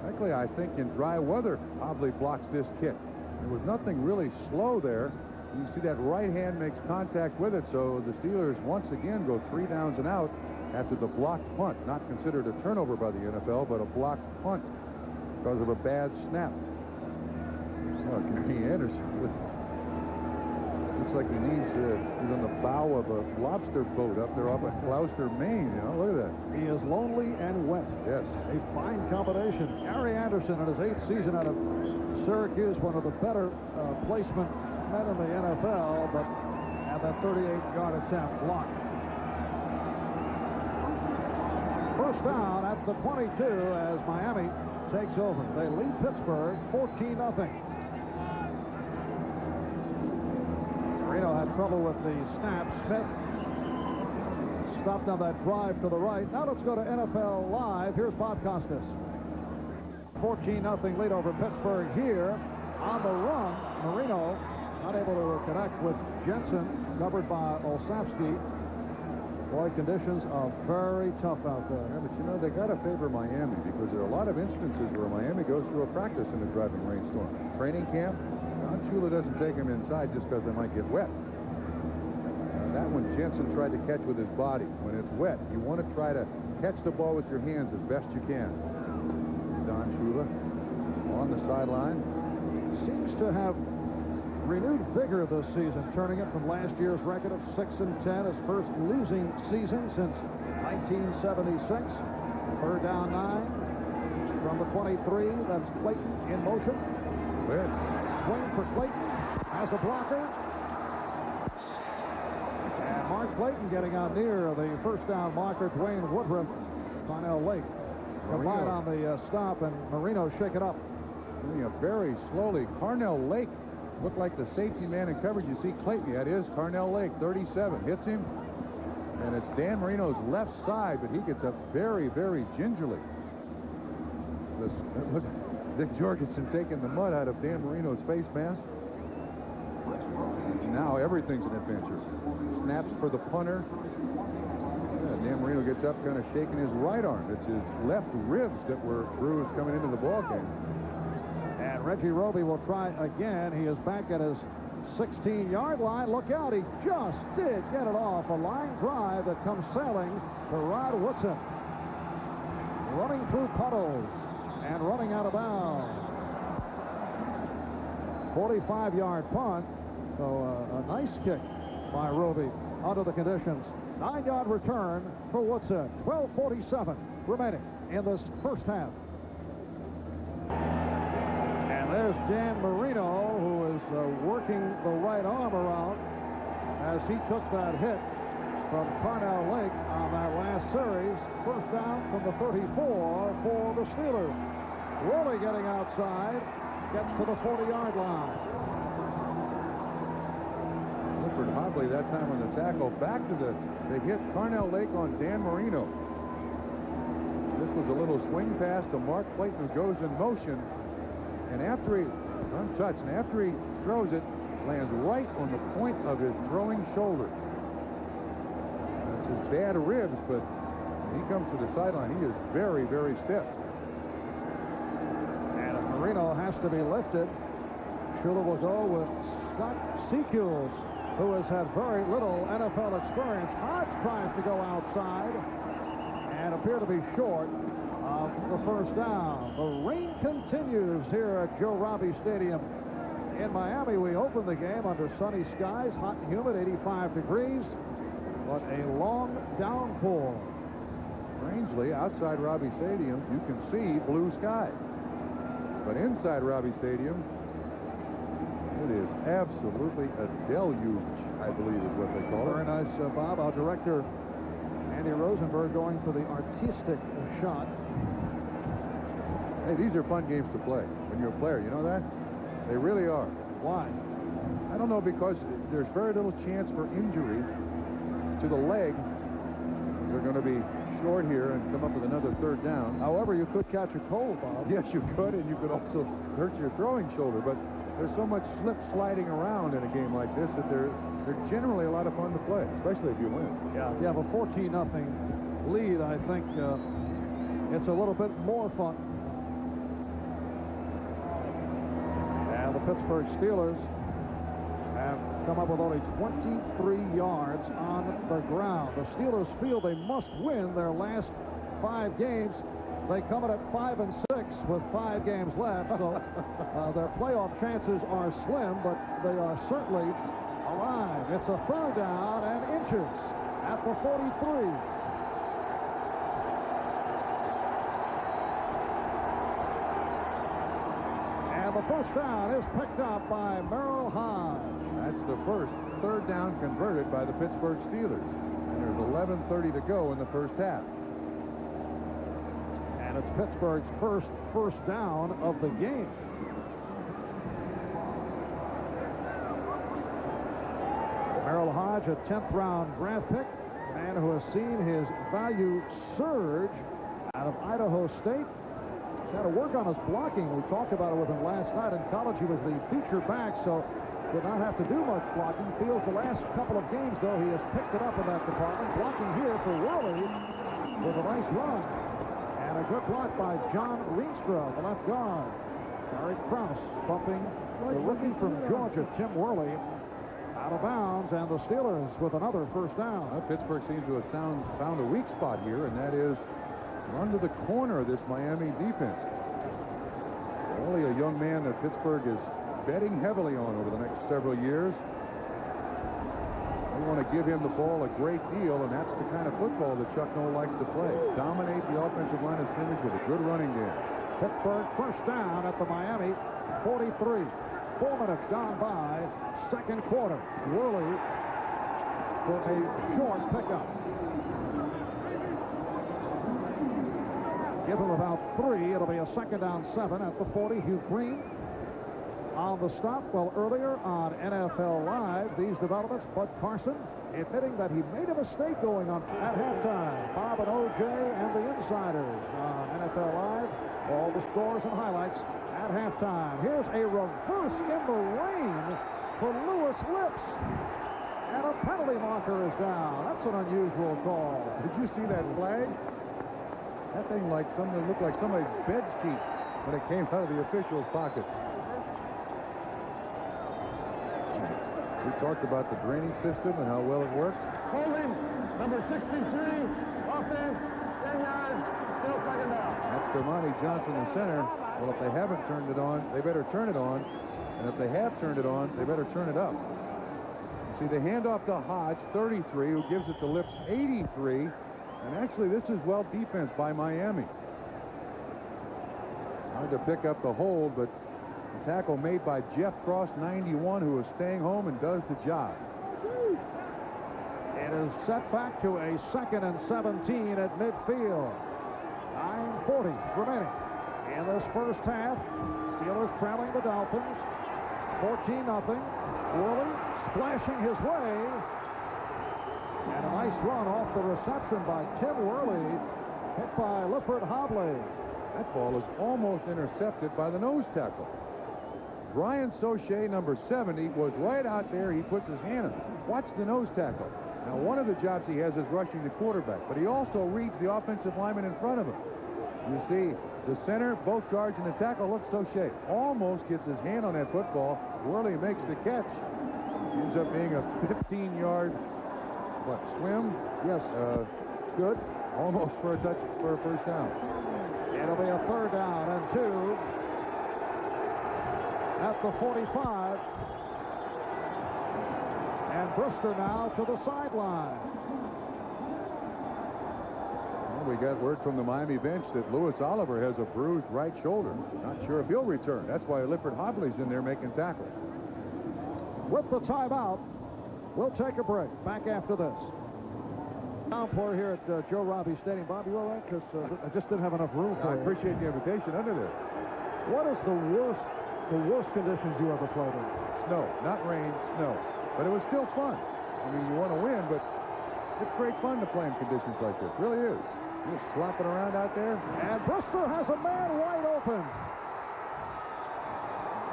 Frankly, I think in dry weather, Hobley blocks this kick. There was nothing really slow there. You see that right hand makes contact with it, so the Steelers once again go 3 downs and out after the blocked punt. Not considered a turnover by the NFL, but a blocked punt because of a bad snap. Oh, Kenty Anderson. Looks like he needs, he's on the bow of a lobster boat up there off of Gloucester, Maine. You know, look at that. He is lonely and wet. Yes. A fine combination. Gary Anderson in his 8th season out of Syracuse, one of the better placement men in the NFL, but had that 38-yard attempt blocked. First down at the 22 as Miami takes over. They lead Pittsburgh 14-0. Marino had trouble with the snap. Smith stopped on that drive to the right. Now let's go to NFL Live. Here's Bob Costas. 14-0 lead over Pittsburgh here. On the run, Marino not able to connect with Jensen, covered by Olszewski. Boy, conditions are very tough out there. Yeah, but you know, they got to favor Miami because there are a lot of instances where Miami goes through a practice in a driving rainstorm. Training camp, Don Shula doesn't take them inside just because they might get wet. That one Jensen tried to catch with his body. When it's wet, you want to try to catch the ball with your hands as best you can. Don Shula on the sideline. Seems to have renewed vigor this season, turning it from last year's record of 6-10, his first losing season since 1976. Third down 9 from the 23. That's Clayton in motion. Blitz. Swing for Clayton. Has a blocker. And Mark Clayton getting out near the first down marker. Dwayne Woodruff, Carnell Lake combined on the stop, and Marino shake it up. Moving up very slowly. Carnell Lake looked like the safety man in coverage. You see Clayton. That is Carnell Lake, 37. Hits him. And it's Dan Marino's left side, but he gets up very, very gingerly. Look at Dick Jorgensen taking the mud out of Dan Marino's face mask. And now everything's an adventure. Snaps for the punter. Yeah, Dan Marino gets up, kind of shaking his right arm. It's his left ribs that were bruised coming into the ball game. And Reggie Roby will try again. He is back at his 16-yard line. Look out, he just did get it off. A line drive that comes sailing to Rod Woodson. Running through puddles and running out of bounds. 45-yard punt. So a nice kick by Roby under the conditions. 9-yard return for Woodson. 12:47 remaining in this first half. There's Dan Marino, who is working the right arm around as he took that hit from Carnell Lake on that last series. First down from the 34 for the Steelers. Rowley getting outside, gets to the 40-yard line. Clifford Hobley that time on the tackle. Back to they hit Carnell Lake on Dan Marino. This was a little swing pass to Mark Clayton, who goes in motion. And after he, untouched, and after he throws it, lands right on the point of his throwing shoulder. That's his bad ribs, but when he comes to the sideline, he is very, very stiff. And if Marino has to be lifted, Shula will go with Scott Secules, who has had very little NFL experience. Hoge tries to go outside and appear to be short of the first down. The rain continues here at Joe Robbie Stadium in Miami. We opened the game under sunny skies, hot and humid, 85 degrees, but a long downpour. Strangely, outside Robbie Stadium, you can see blue sky. But inside Robbie Stadium, it is absolutely a deluge, I believe is what they call it. Very nice, Bob. Our director, Andy Rosenberg, going for the artistic shot. Hey, these are fun games to play when you're a player. You know that? They really are. Why? I don't know, because there's very little chance for injury to the leg. They're going to be short here and come up with another third down. However, you could catch a cold, Bob. Yes, you could, and you could also hurt your throwing shoulder. But there's so much slip sliding around in a game like this that they're generally a lot of fun to play, especially if you win. Yeah, if you have a 14-0 lead, I think it's a little bit more fun. And the Pittsburgh Steelers have come up with only 23 yards on the ground. The Steelers feel they must win their last 5 games. They come in at 5-6 with 5 games left, so their playoff chances are slim, but they are certainly alive. It's a third down and inches at the 43. And the first down is picked up by Merril Hoge. That's the first third down converted by the Pittsburgh Steelers. And there's 11:30 to go in the first half. And it's Pittsburgh's first down of the game. Merril Hoge, a 10th round draft pick, man who has seen his value surge out of Idaho State. He's had to work on his blocking. We talked about it with him last night. In college, he was the feature back, so did not have to do much blocking. Feels the last couple of games, though, he has picked it up in that department. Blocking here for Worley with a nice run. And a good block by John Rienstra, the left guard. Gary Krause bumping the rookie from Georgia, Tim Worley, out of bounds, and the Steelers with another first down. Pittsburgh seems to have found a weak spot here, and that is run to the corner of this Miami defense. Only a young man that Pittsburgh is betting heavily on over the next several years. They want to give him the ball a great deal, and that's the kind of football that Chuck Noll likes to play. Dominate the offensive line of scrimmage with a good running game. Pittsburgh first down at the Miami 43. 4 minutes gone by, second quarter. Worley for a short pickup. Give him about 3. It'll be a second down 7 at the 40. Hugh Green on the stop. Well, earlier on NFL Live, these developments, Bud Carson admitting that he made a mistake going on at halftime. Bob and O.J. and the Insiders on NFL Live. All the scores and highlights at halftime. Here's a reverse in the rain for Lewis Lips. And a penalty marker is down. That's an unusual call. Did you see that flag? That thing looked like somebody's bed sheet when it came out of the official's pocket. We talked about the draining system and how well it works. Holding, number 63, offense, 10 yards, still second down. That's Dermontti Johnson, the center. Well, if they haven't turned it on, they better turn it on. And if they have turned it on, they better turn it up. See, they hand off to Hodge, 33, who gives it to Lips, 83. And actually, this is well defense by Miami. Hard to pick up the hold, but the tackle made by Jeff Cross, 91, who is staying home and does the job. It is set back to a 2nd and 17 at midfield. 9:40 remaining in this first half. Steelers trailing the Dolphins 14-0. Worley splashing his way. And a nice run off the reception by Tim Worley, hit by Lifford Hobley. That ball is almost intercepted by the nose tackle. Brian Soche, number 70, was right out there. He puts his hand on. Watch the nose tackle. Now, one of the jobs he has is rushing the quarterback, but he also reads the offensive lineman in front of him. You see the center, both guards, and the tackle. Look, Soche almost gets his hand on that football. Worley makes the catch. Ends up being a 15-yard swim? Yes. Good. Almost for a first down. It'll be a 3rd down and 2 at the 45. And Brister now to the sideline. Well, we got word from the Miami bench that Lewis Oliver has a bruised right shoulder. Not sure if he'll return. That's why Lifford Hobley's in there making tackles. With the timeout, we'll take a break. Back after this. Downpour here at Joe Robbie Stadium. Bob, you all right? Because I just didn't have enough room for I you. appreciate the invitation under there. What is the worst conditions you ever played in? Snow, not rain, snow. But it was still fun. I mean, you want to win, but it's great fun to play in conditions like this. It really is. You're slopping around out there. And Brister has a man wide open.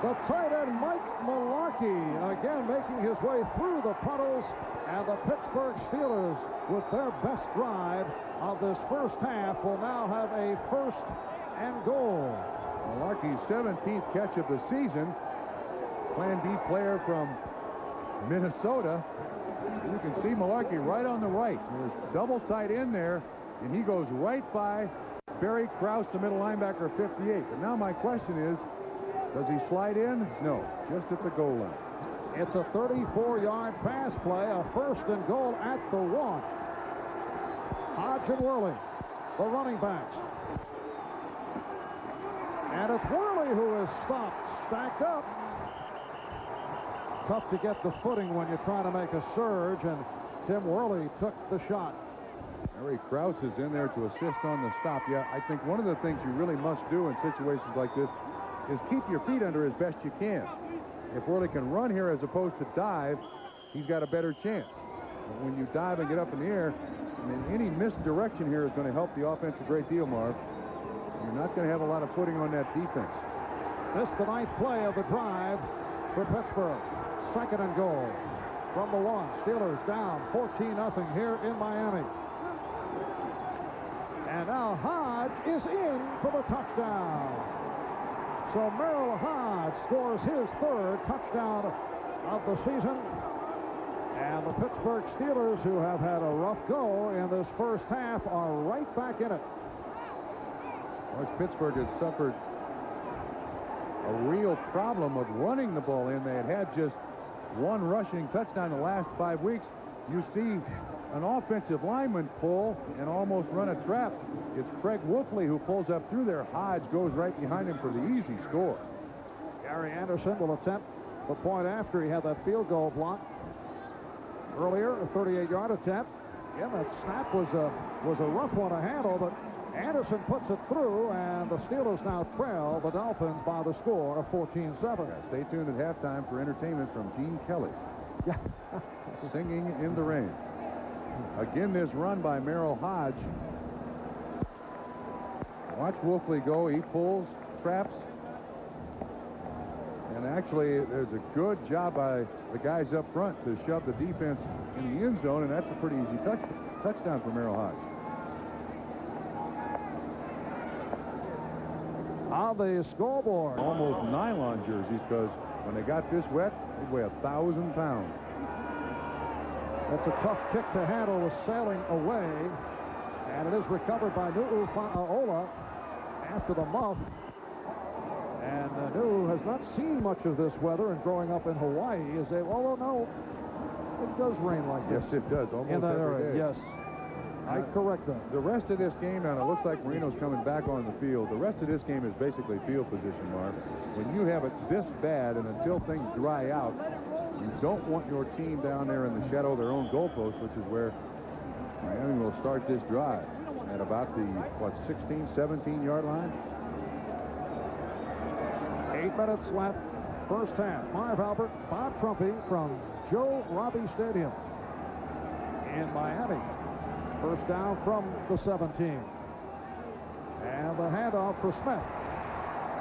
The tight end, Mike Mularkey, again making his way through the puddles. And the Pittsburgh Steelers, with their best drive of this first half, will now have a 1st and goal. Mularkey's 17th catch of the season. Plan B player from Minnesota. You can see Mularkey right on the right. There's double tight end there, and he goes right by Barry Krause, the middle linebacker, 58. But now my question is, does he slide in? No, just at the goal line. It's a 34-yard pass play, a 1st and goal at the 1. Hodge and Worley, the running backs. And it's Worley who is stopped, stacked up. Tough to get the footing when you're trying to make a surge, and Tim Worley took the shot. Barry Krause is in there to assist on the stop. Yeah, I think one of the things you really must do in situations like this is keep your feet under as best you can. If Worley can run here as opposed to dive, he's got a better chance. But when you dive and get up in the air, I mean, any misdirection here is going to help the offense a great deal, Marv. You're not going to have a lot of footing on that defense. This is the 9th play of the drive for Pittsburgh. 2nd and goal from the 1. Steelers down 14-0 here in Miami. And now Hoge is in for the touchdown. So Merril Hoge scores his 3rd touchdown of the season. And the Pittsburgh Steelers, who have had a rough go in this first half, are right back in it. Coach, Pittsburgh has suffered a real problem of running the ball in. They had just 1 rushing touchdown the last 5 weeks. You see an offensive lineman pull and almost run a trap. It's Craig Wolfley who pulls up through there. Hodge goes right behind him for the easy score. Gary Anderson will attempt the point after he had that field goal block earlier, a 38-yard attempt. Again, that snap was a rough one to handle, but Anderson puts it through, and the Steelers now trail the Dolphins by the score of 14-7. Yeah, stay tuned at halftime for entertainment from Gene Kelly. Singing in the rain. Again, this run by Merril Hoge. Watch Wolfley go. He pulls, traps. And actually, there's a good job by the guys up front to shove the defense in the end zone, and that's a pretty easy touchdown for Merril Hoge. On the scoreboard. Almost nylon jerseys, because when they got this wet, they'd weigh 1,000 pounds. That's a tough kick to handle, was sailing away, and it is recovered by Nu'u'Fa'aola after the muff. And Nu'u has not seen much of this weather, and growing up in Hawaii, although no, it does rain like this. Yes, it does, almost in that every area. day. Yes. I correct that. The rest of this game, and it looks like Marino's coming back on the field. The rest of this game is basically field position, Mark. When you have it this bad, and until things dry out, you don't want your team down there in the shadow of their own goalpost, which is where Miami will start this drive at about the, 16, 17-yard line? 8 minutes left, first half. Marv Albert, Bob Trumpy from Joe Robbie Stadium in Miami. First down from the 17. And the handoff for Smith.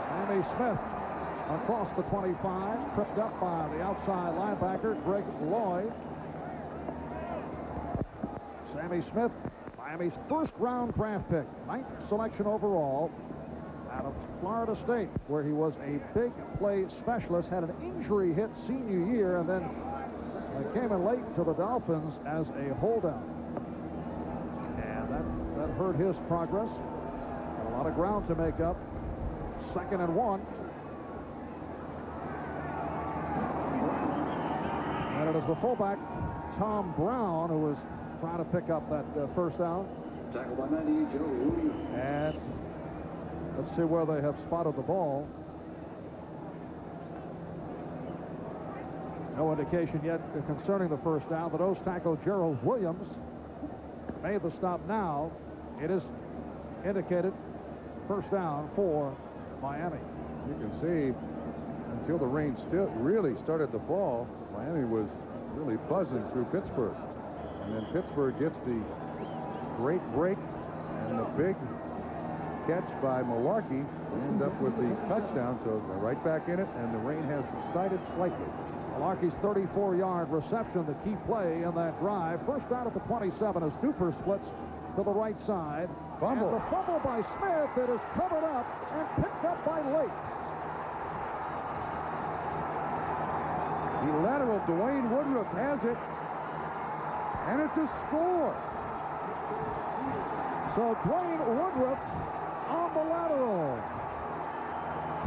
Sammy Smith across the 25, tripped up by the outside linebacker, Greg Lloyd. Sammy Smith, Miami's first-round draft pick, 9th selection overall, out of Florida State, where he was a big play specialist, had an injury hit senior year, and then came in late to the Dolphins as a holdout. And that hurt his progress. Got a lot of ground to make up. 2nd and 1. And it is the fullback, Tom Brown, who was trying to pick up that first down. Tackled by 98, Joe Robbie. And let's see where they have spotted the ball. No indication yet concerning the first down. The nose tackle, Gerald Williams, made the stop now. It is indicated first down for Miami. You can see until the rain still really started to fall, Miami was really buzzing through Pittsburgh. And then Pittsburgh gets the great break and the big catch by Malarkey. They end up with the touchdown, so they're right back in it, and the rain has subsided slightly. Malarkey's 34-yard reception, the key play in that drive. First down at the 27 as Duper splits to the right side. Fumble. And the fumble by Smith. It is covered up and picked up by Lake. The lateral, Dwayne Woodruff has it, and it's a score. So Dwayne Woodruff on the lateral,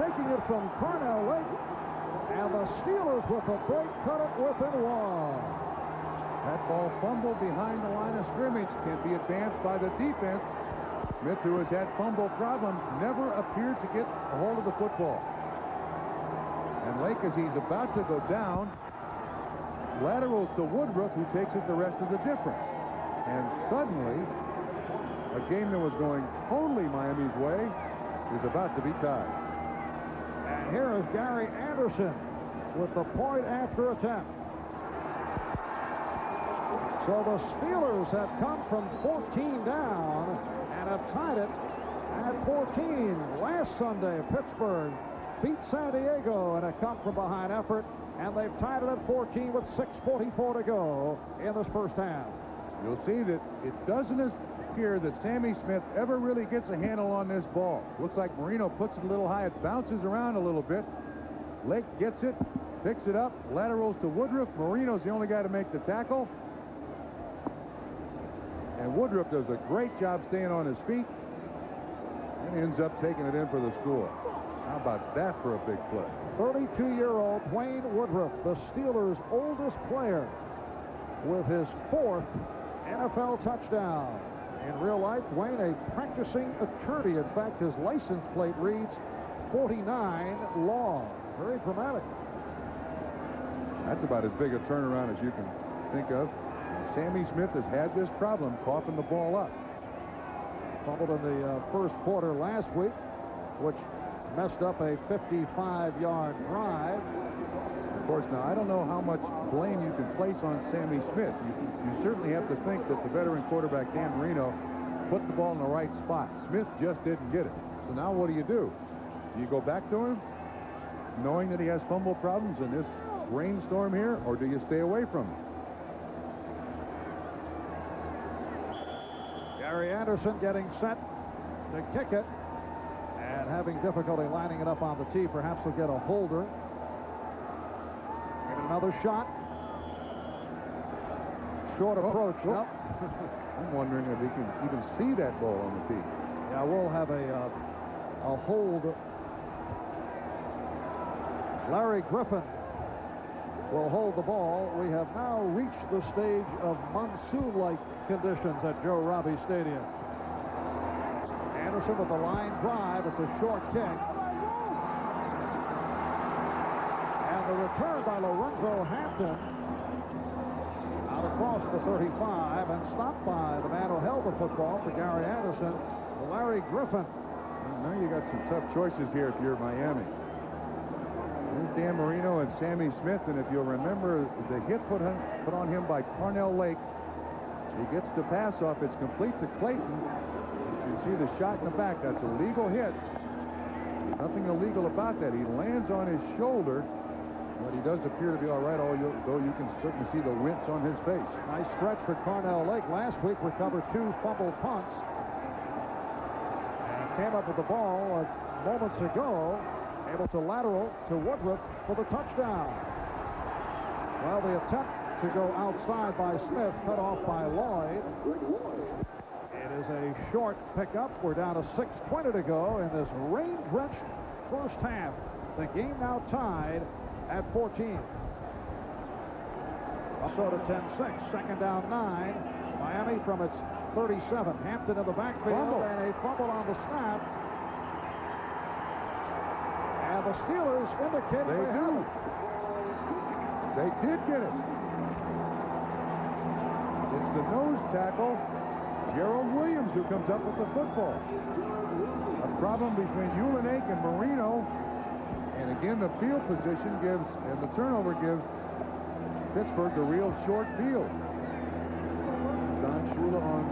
taking it from Cornell Lake, and the Steelers with a break cut it within 1. That ball fumbled behind the line of scrimmage can be advanced by the defense. Smith, who has had fumble problems, never appeared to get a hold of the football. And Lake, as he's about to go down, laterals to Woodruff, who takes it the rest of the difference. And suddenly, a game that was going totally Miami's way is about to be tied. And here is Gary Anderson with the point after attempt. So the Steelers have come from 14 down and have tied it at 14. Last Sunday, Pittsburgh beat San Diego in a come-from-behind effort, and they've tied it at 14 with 6:44 to go in this first half. You'll see that it doesn't appear that Sammy Smith ever really gets a handle on this ball. Looks like Marino puts it a little high. It bounces around a little bit. Lake gets it, picks it up, laterals to Woodruff. Marino's the only guy to make the tackle. And Woodruff does a great job staying on his feet and ends up taking it in for the score. How about that for a big play? 32-year-old Dwayne Woodruff, the Steelers' oldest player, with his 4th NFL touchdown. In real life, Dwayne, a practicing attorney. In fact, his license plate reads 49 Law. Very dramatic. That's about as big a turnaround as you can think of. And Sammy Smith has had this problem coughing the ball up. Fumbled in the first quarter last week, which messed up a 55-yard drive. Of course, now, I don't know how much blame you can place on Sammy Smith. You certainly have to think that the veteran quarterback, Dan Marino, put the ball in the right spot. Smith just didn't get it. So now what do? Do you go back to him, knowing that he has fumble problems in this rainstorm here, or do you stay away from him? Gary Anderson getting set to kick it and having difficulty lining it up on the tee. Perhaps he'll get a holder. And another shot. Short approach. Nope. I'm wondering if he can even see that ball on the tee. Yeah, we'll have a hold. Larry Griffin will hold the ball. We have now reached the stage of monsoon-like conditions at Joe Robbie Stadium. Anderson with the line drive. It's a short kick. And the return by Lorenzo Hampton out across the 35 and stopped by the man who held the football for Gary Anderson, Larry Griffin. Well, now you got some tough choices here if you're Miami. There's Dan Marino and Sammy Smith, and if you'll remember the hit put on him by Carnell Lake, he gets the pass off. It's complete to Clayton. You can see the shot in the back. That's a legal hit. Nothing illegal about that. He lands on his shoulder, but he does appear to be all right, though you can certainly see the wince on his face. Nice stretch for Carnell Lake. Last week recovered 2 fumbled punts. And came up with the ball moments ago, able to lateral to Woodruff for the touchdown. Well, the attempt to go outside by Smith, cut off by Lloyd. It is a short pickup. We're down to 6:20 to go in this rain-drenched first half. The game now tied at 14. Minnesota 10-6, second down 9. Miami from its 37. Hampton in the backfield and a fumble on the snap. And the Steelers indicated they have it. They did get it. It's the nose tackle, Gerald Williams, who comes up with the football. A problem between Ulanake and Marino. And again, the field position gives, and the turnover gives Pittsburgh the real short field. Don Shula on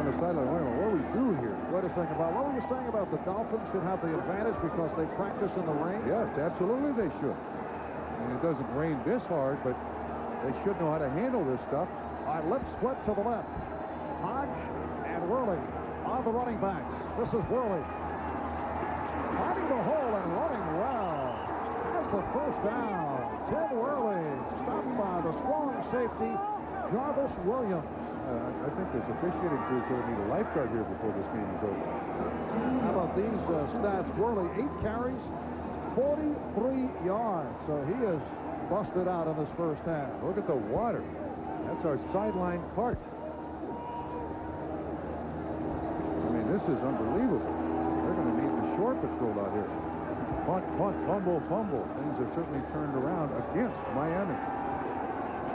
the sideline. Wait a minute, what do we do here? Wait a second, Bob. What were you saying about the Dolphins should have the advantage because they practice in the rain? Yes, absolutely they should. I mean, it doesn't rain this hard, but they should know how to handle this stuff. All right, let's split to the left. Hoge and Worley are the running backs. This is Worley. Finding the hole and running well. Has the first down. Tim Worley stopped by the strong safety, Jarvis Williams. I think this officiating crew is going to need a lifeguard here before this game is over. How about these stats? Worley, 8 carries, 43 yards. So he is busted out in this first half. Look at the water. That's our sideline cart. I mean, this is unbelievable. They're going to need the shore patrol out here. Punt, punt, fumble, fumble. Things have certainly turned around against Miami.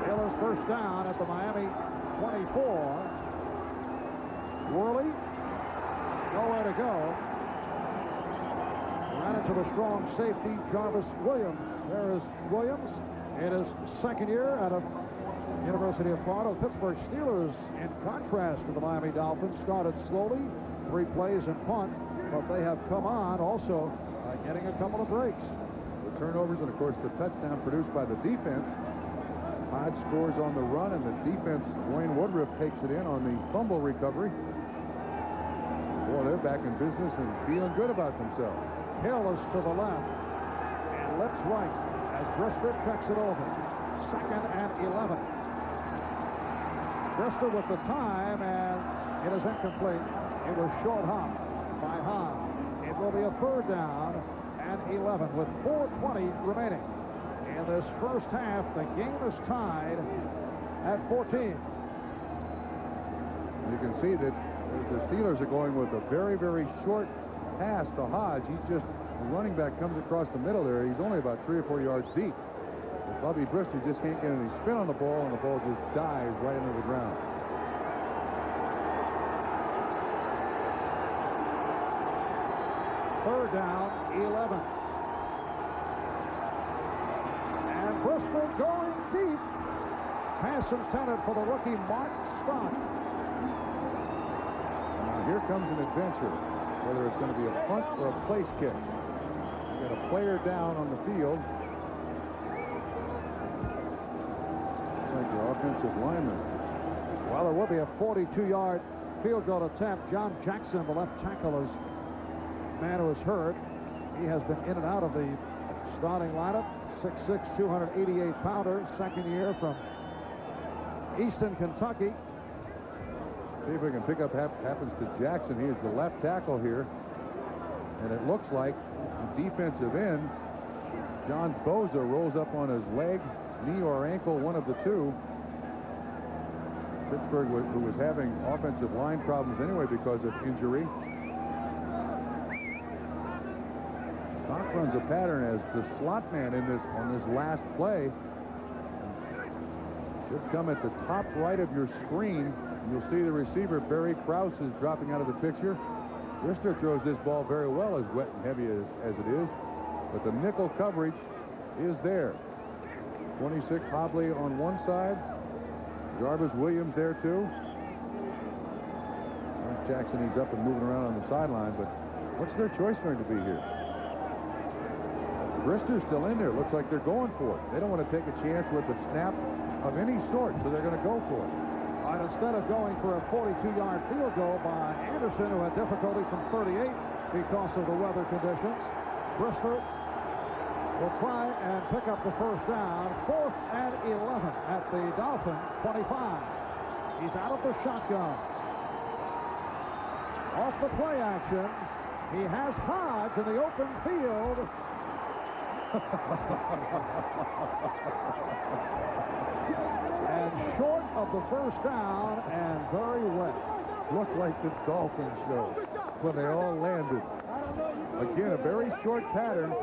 Steelers first down at the Miami 24. Worley, nowhere to go. Ran into the strong safety, Jarvis Williams. There is Williams in his second year out of University of Florida. The Pittsburgh Steelers, in contrast to the Miami Dolphins, started slowly, 3 plays and punt, but they have come on also getting a couple of breaks. The turnovers and, of course, the touchdown produced by the defense. Hodge scores on the run, and the defense, Dwayne Woodruff, takes it in on the fumble recovery. Boy, they're back in business and feeling good about themselves. Hill is to the left and Lips right as Brister checks it over. 2nd and 11. Brister with the time, and it is incomplete. It was short hop by Hahn. It will be a 3rd down and 11 with 4:20 remaining. In this first half, the game is tied at 14. You can see that the Steelers are going with a very, very short pass to Hodge. He's just, the running back comes across the middle there. He's only about 3 or 4 yards deep. But Bubby Brister just can't get any spin on the ball, and the ball just dives right into the ground. Third down, 11. And Brister going deep. Pass intended for the rookie Mark Scott. Now here comes an adventure, whether it's going to be a punt or a place kick. You got a player down on the field. Looks like the offensive lineman. Well, there will be a 42-yard field goal attempt. John Jackson, the left tackle, is man who is hurt. He has been in and out of the starting lineup. 6'6", 288-pounder, 2nd year from Easton, Kentucky. See if we can pick up happens to Jackson. He is the left tackle here. And it looks like the defensive end, John Boza, rolls up on his leg, knee or ankle, one of the two. Pittsburgh, who was having offensive line problems anyway because of injury. Stock runs a pattern as the slot man on this last play. Should come at the top right of your screen. You'll see the receiver, Barry Krause, is dropping out of the picture. Brister throws this ball very well, as wet and heavy as it is. But the nickel coverage is there. 26 Hobley on one side. Jarvis Williams there too. Mark Jackson, he's up and moving around on the sideline, but what's their choice going to be here? Brister's still in there. Looks like they're going for it. They don't want to take a chance with a snap of any sort, so they're going to go for it. All right, instead of going for a 42-yard field goal by Anderson, who had difficulty from 38 because of the weather conditions, Brister will try and pick up the 1st down. 4th and 11 at the Dolphin 25. He's out of the shotgun. Off the play action, he has Hodge in the open field. And short of the 1st down and very wet. Looked like the Dolphins show when they all landed. Again, a very short pattern.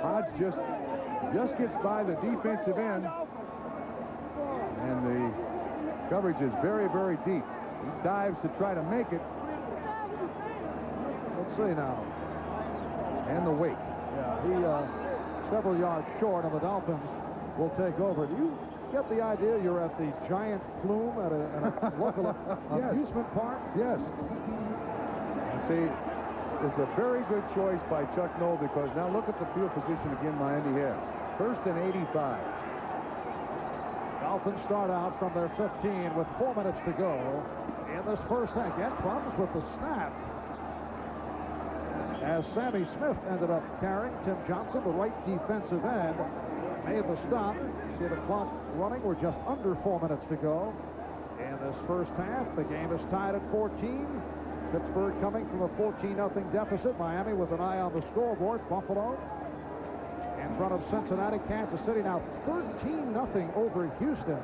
Hodge just gets by the defensive end, and the coverage is very, very deep. He dives to try to make it. Let's see now. And the weight. Yeah, he several yards short, and the Dolphins will take over. Do you get the idea you're at the giant flume at a local amusement park? Yes. And see, it's a very good choice by Chuck Noll, because now look at the field position again Miami has. 1st and 85. Dolphins start out from their 15 with 4 minutes to go in this first half. Again, problems with the snap, as Sammy Smith ended up carrying. Tim Johnson, the right defensive end, made the stop. See the clock running. We're just under 4 minutes to go in this first half. The game is tied at 14. Pittsburgh coming from a 14-0 deficit. Miami with an eye on the scoreboard. Buffalo in front of Cincinnati. Kansas City now 13-0 over Houston.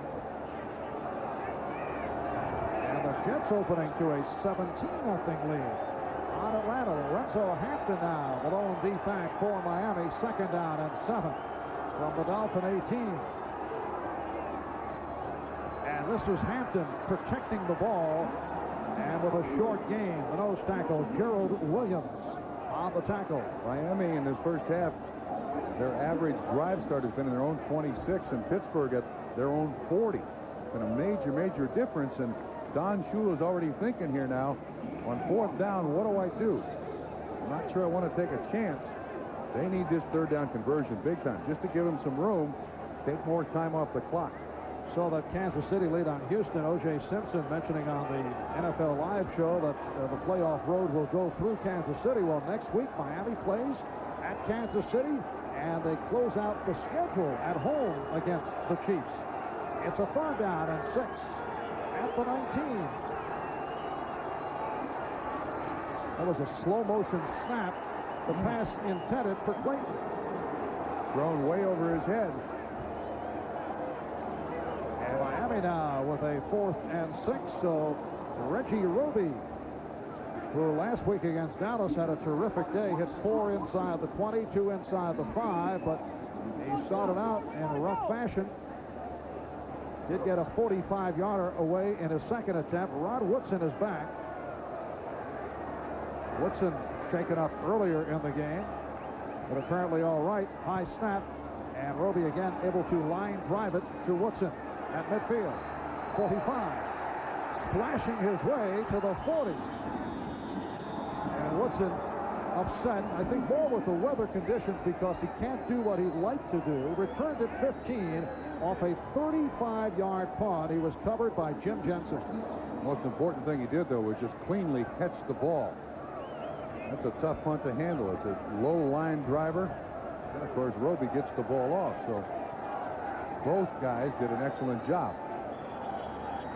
And the Jets opening to a 17-0 lead on Atlanta. Lorenzo Hampton now, the lone D-back for Miami. 2nd down and 7 from the Dolphin 18. And this is Hampton protecting the ball, and with a short game, the nose tackle, Gerald Williams, on the tackle. Miami in this first half Their average drive start has been in their own 26, and Pittsburgh at their own 40. It's been a major difference, and Don Shula is already thinking here now, on 4th down, what do I do? I'm not sure I want to take a chance. They need this 3rd down conversion big time, just to give them some room, take more time off the clock. So that Kansas City lead on Houston. O.J. Simpson mentioning on the NFL Live show that the playoff road will go through Kansas City. Well, next week, Miami plays at Kansas City, and they close out the schedule at home against the Chiefs. It's a 3rd down and 6 at the 19. That was a slow-motion snap. The pass intended for Clayton. Thrown way over his head. And Miami now with a 4th and 6. So Reggie Roby, who last week against Dallas had a terrific day, hit 4 inside the 20, 2 inside the 5, but he started out in a rough fashion. Did get a 45-yarder away in his 2nd attempt. Rod Woodson is back. Woodson shaken up earlier in the game, but apparently all right. High snap, and Roby again able to line drive it to Woodson at midfield. 45, splashing his way to the 40. And Woodson upset, I think more with the weather conditions, because he can't do what he'd like to do. Returned at 15 off a 35-yard punt. He was covered by Jim Jensen. Most important thing he did, though, was just cleanly catch the ball. That's a tough punt to handle. It's a low line driver. And, of course, Roby gets the ball off. So both guys did an excellent job.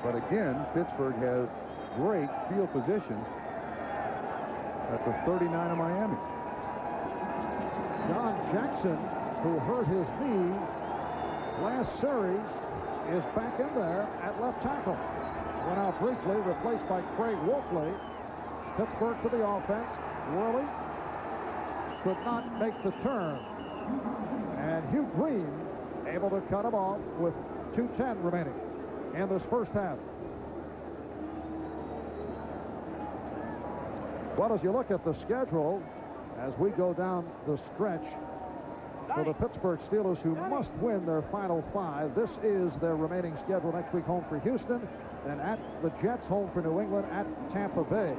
But again, Pittsburgh has great field position at the 39 of Miami. John Jackson, who hurt his knee last series, is back in there at left tackle. Went out briefly, replaced by Craig Wolfley. Pittsburgh to the offense. Worley could not make the turn. And Hugh Green able to cut him off with 2:10 remaining in this first half. Well, as you look at the schedule, as we go down the stretch for the Pittsburgh Steelers, who must win their final 5, this is their remaining schedule. Next week home for Houston, then at the Jets, home for New England, at Tampa Bay.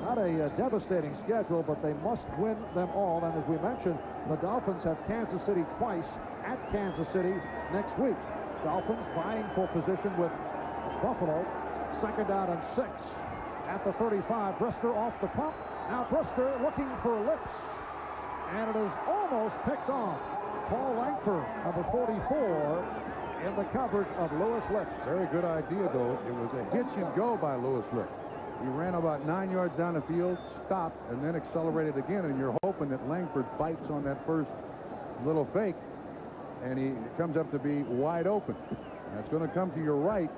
Not a devastating schedule, but they must win them all. And as we mentioned, the Dolphins have Kansas City twice at Kansas City next week. Dolphins vying for position with Buffalo. 2nd down and 6 at the 35. Brister off the pump. Now Brister looking for Lips, and it is almost picked off. Paul Langford, number 44, in the coverage of Lewis Lips. Very good idea, though. It was a hitch and go by Lewis Lips. He ran about 9 yards down the field, stopped, and then accelerated again, and you're hoping that Langford bites on that first little fake, and he comes up to be wide open. That's going to come to your right.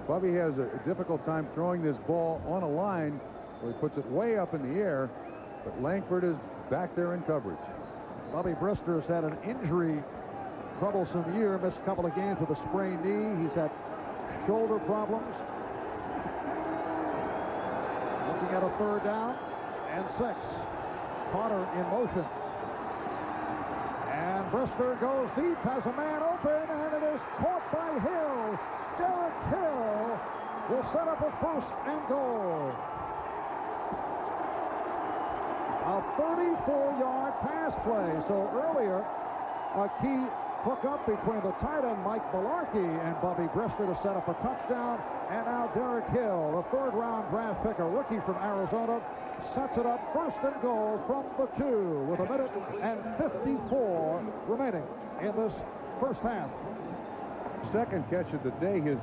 Bubby has a difficult time throwing this ball on a line where he puts it way up in the air, but Langford is back there in coverage. Bubby Brister has had an injury troublesome year, missed a couple of games with a sprained knee. He's had shoulder problems. Looking at a 3rd down and 6. Potter in motion. And Brister goes deep, has a man open, and it is caught by Hill. Derek Hill will set up a 1st and goal. A 34-yard pass play. So earlier, a key hook-up between the tight end Mike Malarkey and Bubby Brister to set up a touchdown. And now Derek Hill, the 3rd-round draft pick, a rookie from Arizona, sets it up 1st and goal from the 2 with 1:54 remaining in this first half. Second catch of the day, his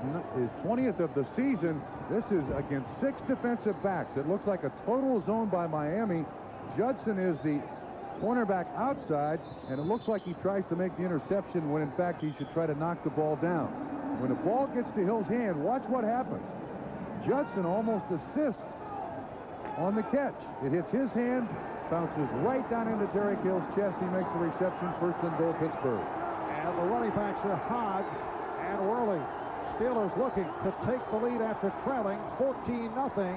20th of the season. This is against 6 defensive backs. It looks like a total zone by Miami. Judson is the cornerback outside, and it looks like he tries to make the interception when in fact he should try to knock the ball down. When the ball gets to Hill's hand, watch what happens. Judson almost assists on the catch. It hits his hand, bounces right down into Derek Hill's chest. He makes the reception. 1st and goal, Pittsburgh. And the running backs are Hoge and Worley. Steelers looking to take the lead after trailing 14-0.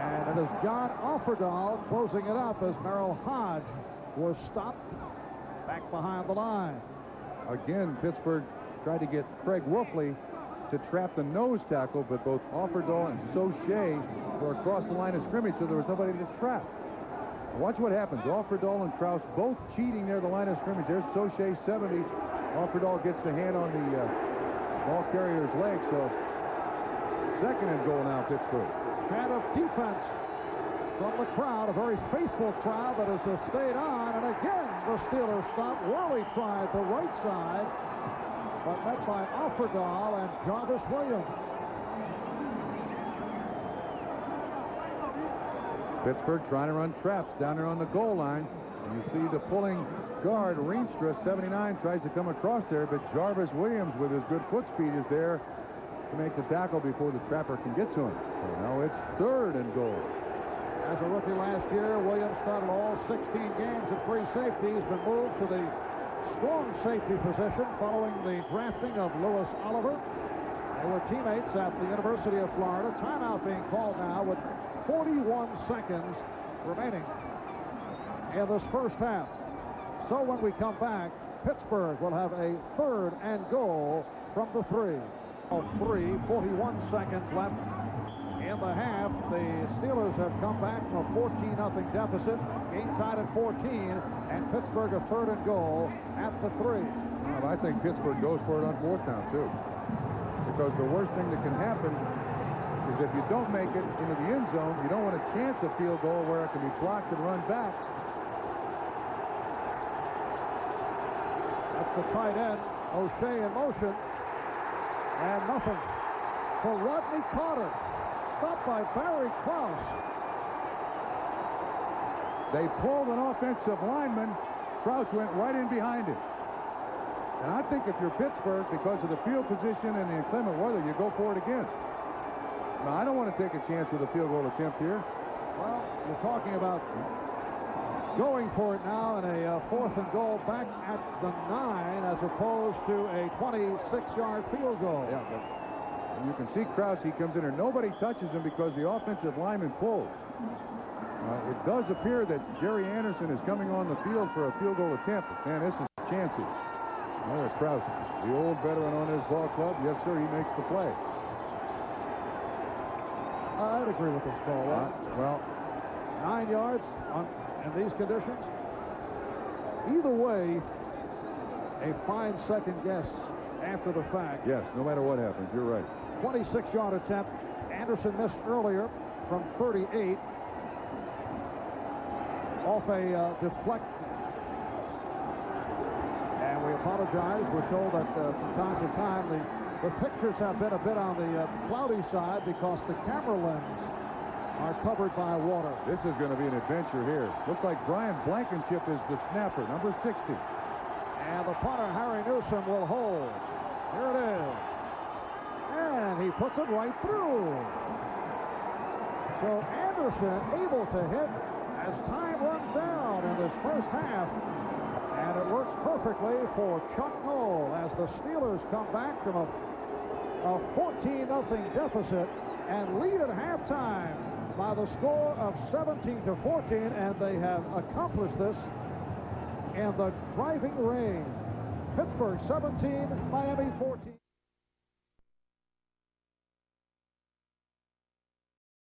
And it is John Offerdahl closing it up as Merril Hoge was stopped back behind the line. Again, Pittsburgh tried to get Craig Wolfley to trap the nose tackle, but both Offerdahl and Soche were across the line of scrimmage, so there was nobody to trap. Watch what happens. Offerdahl and Kraus both cheating near the line of scrimmage. There's Soche, 70. Offerdahl gets the hand on the ball carrier's leg, so second and goal now, Pittsburgh. Chant of defense from the crowd, a very faithful crowd that has stayed on, and again the Steelers stopped. Worley tried the right side, but met by Offerdahl and Jarvis Williams. Pittsburgh trying to run traps down there on the goal line, and you see the pulling guard, Rienstra, 79, tries to come across there, but Jarvis Williams with his good foot speed is there to make the tackle before the trapper can get to him. So now it's third and goal. As a rookie last year, Williams started all 16 games at free safety. He's been moved to the strong safety position following the drafting of Lewis Oliver. They were teammates at the University of Florida. Timeout being called now with 41 seconds remaining in this first half. So when we come back, Pittsburgh will have a third and goal from the 3. 41 seconds left in the half. The Steelers have come back from a 14-0 deficit, game tied at 14, and Pittsburgh a third and goal at the 3. Well, I think Pittsburgh goes for it on fourth down, too. Because the worst thing that can happen is if you don't make it into the end zone, you don't want to chance a field goal where it can be blocked and run back. That's the tight end, O'Shea in motion, and nothing for Rodney Carter. Stopped by Barry Krause. They pulled an offensive lineman. Krause went right in behind him. And I think if you're Pittsburgh, because of the field position and the inclement weather, you go for it again. Now, I don't want to take a chance with a field goal attempt here. Well, you're talking about going for it now in a fourth and goal back at the 9 as opposed to a 26-yard field goal. Yeah, but you can see Krause, he comes in there. Nobody touches him because the offensive lineman pulls. It does appear that Gary Anderson is coming on the field for a field goal attempt. Man, this is chancy. There's Krause, the old veteran on his ball club. Yes, sir, he makes the play. I'd agree with this call. Well, 9 yards in these conditions. Either way, a fine second guess after the fact. Yes, no matter what happens, you're right. 26-yard attempt. Anderson missed earlier from 38 off a deflect. And we apologize. We're told that from time to time the pictures have been a bit on the cloudy side because the camera lens are covered by water. This is going to be an adventure here. Looks like Brian Blankenship is the snapper, number 60. And the punter, Harry Newsom, will hold. Here it is. And he puts it right through. So Anderson able to hit as time runs down in this first half. And it works perfectly for Chuck Noll as the Steelers come back from a 14-0 deficit and lead at halftime by the score of 17-14, and they have accomplished this in the driving rain. Pittsburgh 17, Miami 14.